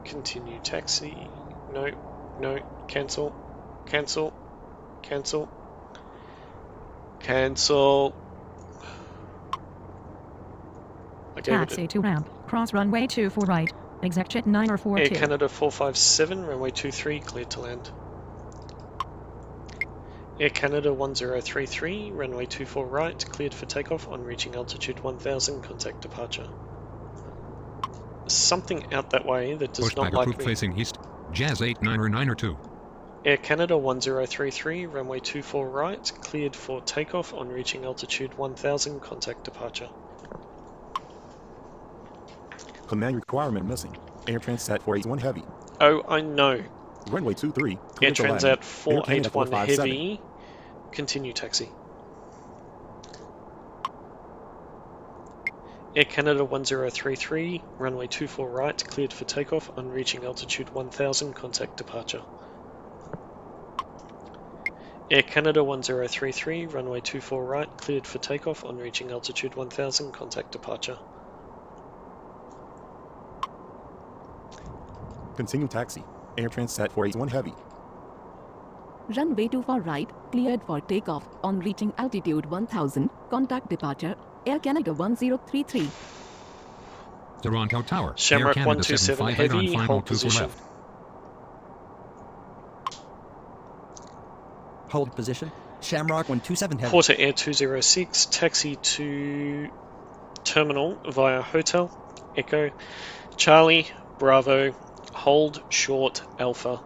[SPEAKER 1] Continue taxi. No, no, cancel, cancel, cancel, cancel. I gave
[SPEAKER 5] Taxi
[SPEAKER 1] it
[SPEAKER 5] to ramp, cross runway 24 right, execjet 942.
[SPEAKER 1] Air Canada 457, runway 23, cleared to land. Air Canada 1033, runway 24 right, cleared for takeoff on reaching altitude 1000, contact departure. Something out that way that does not
[SPEAKER 13] Pushback
[SPEAKER 1] like
[SPEAKER 13] approved
[SPEAKER 1] me.
[SPEAKER 13] facing east. Jazz 8992.
[SPEAKER 1] Air Canada 1033, runway 24 right, cleared for takeoff on reaching altitude 1000, contact departure.
[SPEAKER 9] Command requirement missing. Air Transat 481 heavy.
[SPEAKER 1] Oh, I know.
[SPEAKER 9] Runway 23.
[SPEAKER 1] Air
[SPEAKER 9] clear to land.
[SPEAKER 1] Transat
[SPEAKER 9] Air Canada
[SPEAKER 1] 481
[SPEAKER 9] 457.
[SPEAKER 1] heavy, continue taxi. Air Canada 1033, runway 24 right, cleared for takeoff on reaching altitude 1000, contact departure. Air Canada 1033, runway 24 right, cleared for takeoff on reaching altitude 1000, contact departure.
[SPEAKER 9] Continue taxi. Air Transat 481 heavy.
[SPEAKER 16] Runway 24 right, cleared for takeoff on reaching altitude 1000, contact departure, Air Canada 1033.
[SPEAKER 13] Toronto Tower,
[SPEAKER 1] Shamrock
[SPEAKER 13] Air Canada
[SPEAKER 1] 127
[SPEAKER 13] 758 on
[SPEAKER 1] heavy,
[SPEAKER 13] final
[SPEAKER 1] hold
[SPEAKER 13] 24
[SPEAKER 1] position.
[SPEAKER 13] left.
[SPEAKER 10] Hold position. Shamrock 127 Heavy.
[SPEAKER 1] Porter Air 206, taxi to terminal via Hotel, Echo, Charlie, Bravo, hold short Alpha.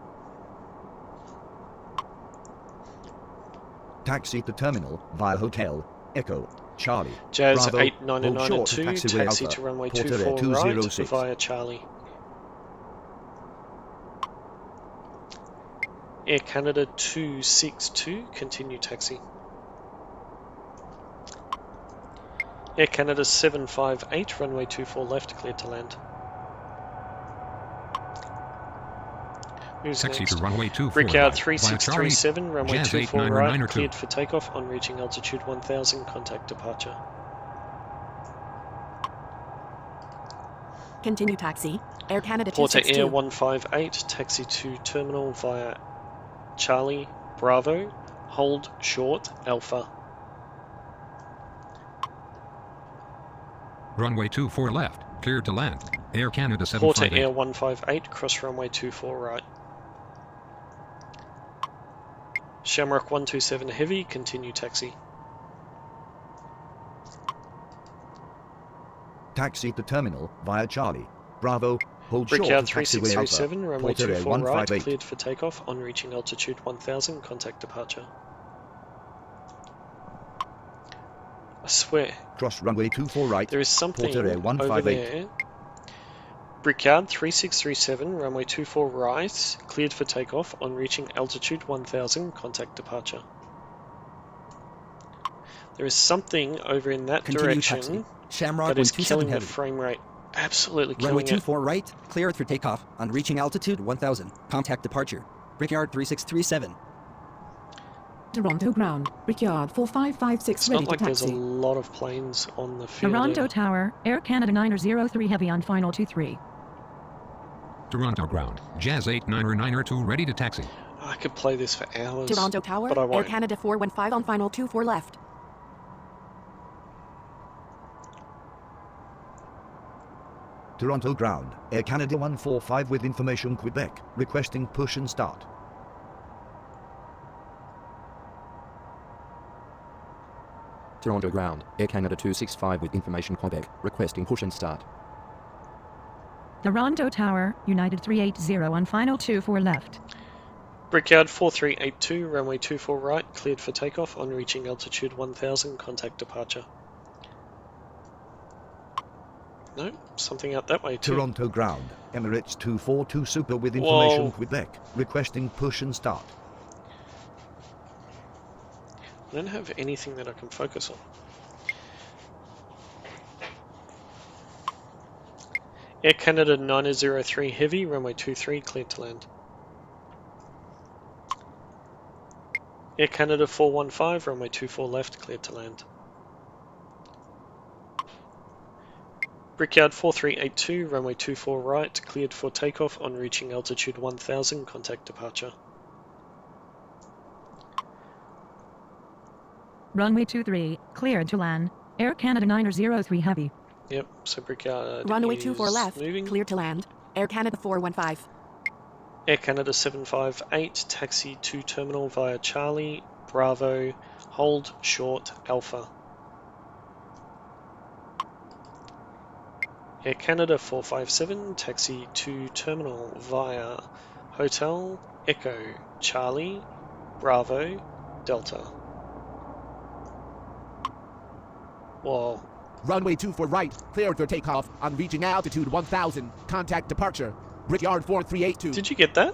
[SPEAKER 6] Taxi to terminal via Hotel Echo Charlie.
[SPEAKER 1] Jazz
[SPEAKER 6] Bravo,
[SPEAKER 1] 899
[SPEAKER 6] hold short to
[SPEAKER 1] taxi
[SPEAKER 6] taxiway
[SPEAKER 1] to
[SPEAKER 6] Alpha,
[SPEAKER 1] runway
[SPEAKER 6] Port
[SPEAKER 1] 24
[SPEAKER 6] Area
[SPEAKER 1] right
[SPEAKER 6] 206.
[SPEAKER 1] via Charlie. Air Canada 262, continue taxi. Air Canada 758, runway 24 left, cleared to land. Who's
[SPEAKER 13] Taxi
[SPEAKER 1] next?
[SPEAKER 13] to runway 24
[SPEAKER 1] Brickyard
[SPEAKER 13] right, via Charlie,
[SPEAKER 1] 3637, runway
[SPEAKER 13] Jazz
[SPEAKER 1] 24
[SPEAKER 13] 899
[SPEAKER 1] right,
[SPEAKER 13] 2.
[SPEAKER 1] cleared for takeoff on reaching altitude 1000, contact departure.
[SPEAKER 15] Continue taxi. Air Canada
[SPEAKER 1] Porter Air
[SPEAKER 15] 262.
[SPEAKER 1] 158, taxi to terminal via Charlie, Bravo, hold short Alpha.
[SPEAKER 13] Runway 24 left, cleared to land. Air Canada
[SPEAKER 1] Porter
[SPEAKER 13] 758.
[SPEAKER 1] Air 158, cross runway 24 right. Shamrock 127 Heavy, continue taxi.
[SPEAKER 6] Taxi to terminal via Charlie. Bravo, hold short
[SPEAKER 1] Brickyard
[SPEAKER 6] to taxiway Alpha,
[SPEAKER 1] 3637, runway
[SPEAKER 6] Port Area
[SPEAKER 1] 24 right,
[SPEAKER 6] 158.
[SPEAKER 1] cleared for takeoff on reaching altitude 1000, contact departure. I swear,
[SPEAKER 6] Cross runway 24 right,
[SPEAKER 1] there is something
[SPEAKER 6] Port Area
[SPEAKER 1] over
[SPEAKER 6] 158.
[SPEAKER 1] there. Brickyard 3637, runway 24 right, cleared for takeoff on reaching altitude 1000, contact departure. There is something over in that
[SPEAKER 10] Continue
[SPEAKER 1] direction
[SPEAKER 10] taxi. Shamrock
[SPEAKER 1] that is
[SPEAKER 10] 127
[SPEAKER 1] killing the
[SPEAKER 10] heavy.
[SPEAKER 1] frame rate. Absolutely
[SPEAKER 10] Runway
[SPEAKER 1] killing it.
[SPEAKER 10] 24 right, cleared for takeoff on reaching altitude 1000. Contact departure. Brickyard 3637.
[SPEAKER 7] Toronto ground. Brickyard 4556
[SPEAKER 1] It's
[SPEAKER 7] ready
[SPEAKER 1] not like
[SPEAKER 7] to
[SPEAKER 1] there's a
[SPEAKER 7] taxi.
[SPEAKER 1] lot of planes on the field.
[SPEAKER 5] Toronto
[SPEAKER 1] there.
[SPEAKER 5] Tower, Air Canada 903 Heavy on final 23.
[SPEAKER 13] Toronto ground, Jazz 899 ready to taxi.
[SPEAKER 1] I could play this for hours.
[SPEAKER 15] Toronto Tower.
[SPEAKER 1] but I
[SPEAKER 15] Air
[SPEAKER 1] won't.
[SPEAKER 15] Canada 415 on final 24 left.
[SPEAKER 6] Toronto ground. Air Canada 145 with information Quebec, requesting push and start.
[SPEAKER 4] Toronto ground, Air Canada 265 with information Quebec, requesting push and start.
[SPEAKER 5] Toronto Tower, United 380 on final 24 left.
[SPEAKER 1] Brickyard 4382, runway 24 right, cleared for takeoff on reaching altitude 1000, contact departure. No, something out that way too.
[SPEAKER 6] Toronto ground. Emirates 242 Super with information
[SPEAKER 1] Whoa.
[SPEAKER 6] Quebec, requesting push and start.
[SPEAKER 1] I don't have anything that I can focus on. Air Canada 903 Heavy, runway 23, cleared to land. Air Canada 415, runway 24 left, cleared to land. Brickyard 4382, runway 24 right, cleared for takeoff on reaching altitude 1000, contact departure.
[SPEAKER 5] Runway 23, cleared to land. Air Canada 903 Heavy.
[SPEAKER 1] Yep, so Brickyard
[SPEAKER 15] Runway
[SPEAKER 1] is
[SPEAKER 15] 24 left.
[SPEAKER 1] moving.
[SPEAKER 15] Clear to land. Air Canada 415.
[SPEAKER 1] Air Canada 758, taxi to terminal via Charlie, Bravo, hold short Alpha. Air Canada 457, taxi to terminal via Hotel, Echo, Charlie, Bravo, Delta. Whoa.
[SPEAKER 12] Runway 24 right, cleared for takeoff on reaching altitude 1000. Contact departure. Brickyard 4382.
[SPEAKER 1] Did you get that?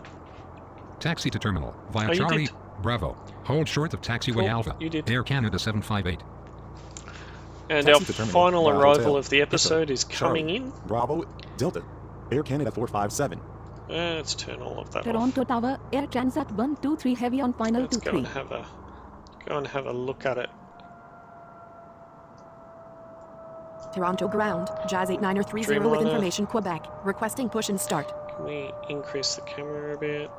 [SPEAKER 13] Taxi to terminal via
[SPEAKER 1] Oh, you
[SPEAKER 13] Charlie,
[SPEAKER 1] did.
[SPEAKER 13] Bravo. Hold short of taxiway
[SPEAKER 1] Cool,
[SPEAKER 13] Alpha.
[SPEAKER 1] you did.
[SPEAKER 13] Air Canada 758.
[SPEAKER 1] And
[SPEAKER 9] Taxi
[SPEAKER 1] our
[SPEAKER 9] to terminal
[SPEAKER 1] final
[SPEAKER 9] via
[SPEAKER 1] arrival
[SPEAKER 9] Hotel,
[SPEAKER 1] of the episode
[SPEAKER 9] Echo,
[SPEAKER 1] is coming
[SPEAKER 9] Charlie,
[SPEAKER 1] in.
[SPEAKER 9] Bravo, Delta. Air Canada 457.
[SPEAKER 1] Let's turn all of that off.
[SPEAKER 16] Toronto Tower, Air Transat 123 Heavy on final
[SPEAKER 1] Let's go
[SPEAKER 16] 23.
[SPEAKER 1] and have a look at it.
[SPEAKER 15] Toronto ground. Jazz 8930 with
[SPEAKER 1] Dreamliner.
[SPEAKER 15] information Quebec, requesting push and start.
[SPEAKER 1] Can we increase the camera a bit?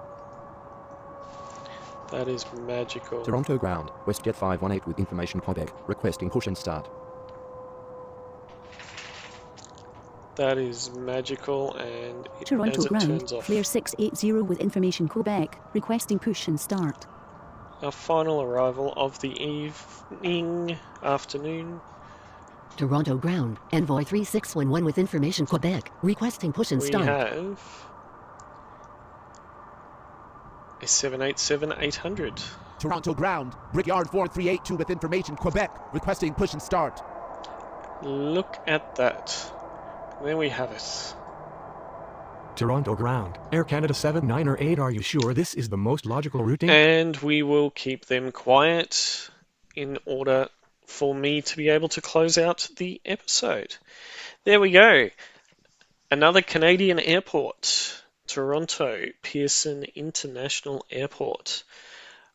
[SPEAKER 1] That is magical.
[SPEAKER 4] Toronto ground, WestJet 518 with information Quebec, requesting push and start.
[SPEAKER 1] That is magical, and
[SPEAKER 2] Toronto
[SPEAKER 1] as it
[SPEAKER 2] ground,
[SPEAKER 1] turns off.
[SPEAKER 2] Flare 680 with information Quebec, requesting push and start.
[SPEAKER 1] Our final arrival of the evening, afternoon.
[SPEAKER 11] Toronto ground, Envoy 3611 with information Quebec, requesting push and
[SPEAKER 1] We
[SPEAKER 11] start.
[SPEAKER 1] have is 787-800.
[SPEAKER 12] Toronto ground, Brickyard 4382 with information, Quebec, requesting push and start.
[SPEAKER 1] Look at that. There we have it.
[SPEAKER 14] Toronto ground, Air Canada 7908, are you sure this is the most logical routing?
[SPEAKER 1] And we will keep them quiet in order for me to be able to close out the episode. There we go. Another Canadian airport, Toronto Pearson International Airport.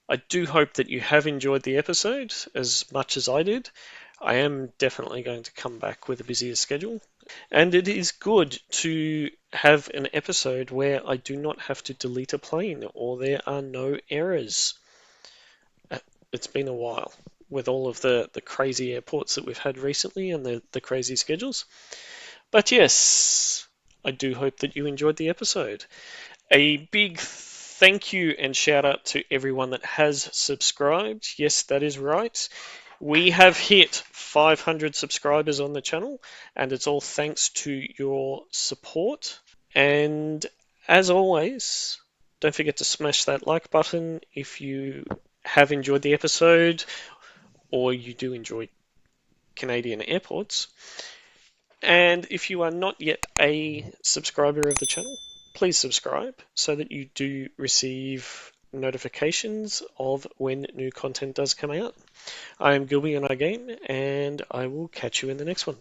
[SPEAKER 1] I do hope that you have enjoyed the episode as much as I did. I am definitely going to come back with a busier schedule. And it is good to have an episode where I do not have to delete a plane or there are no errors. It's been a while with all of the crazy airports that we've had recently and the crazy schedules. But yes, I do hope that you enjoyed the episode. A big thank you and shout out to everyone that has subscribed. Yes, that is right. We have hit 500 subscribers on the channel, and it's all thanks to your support. And as always, don't forget to smash that like button if you have enjoyed the episode or you do enjoy Canadian airports. And if you are not yet a subscriber of the channel, please subscribe so that you do receive notifications of when new content does come out. I am Gilby and I Game, and I will catch you in the next one.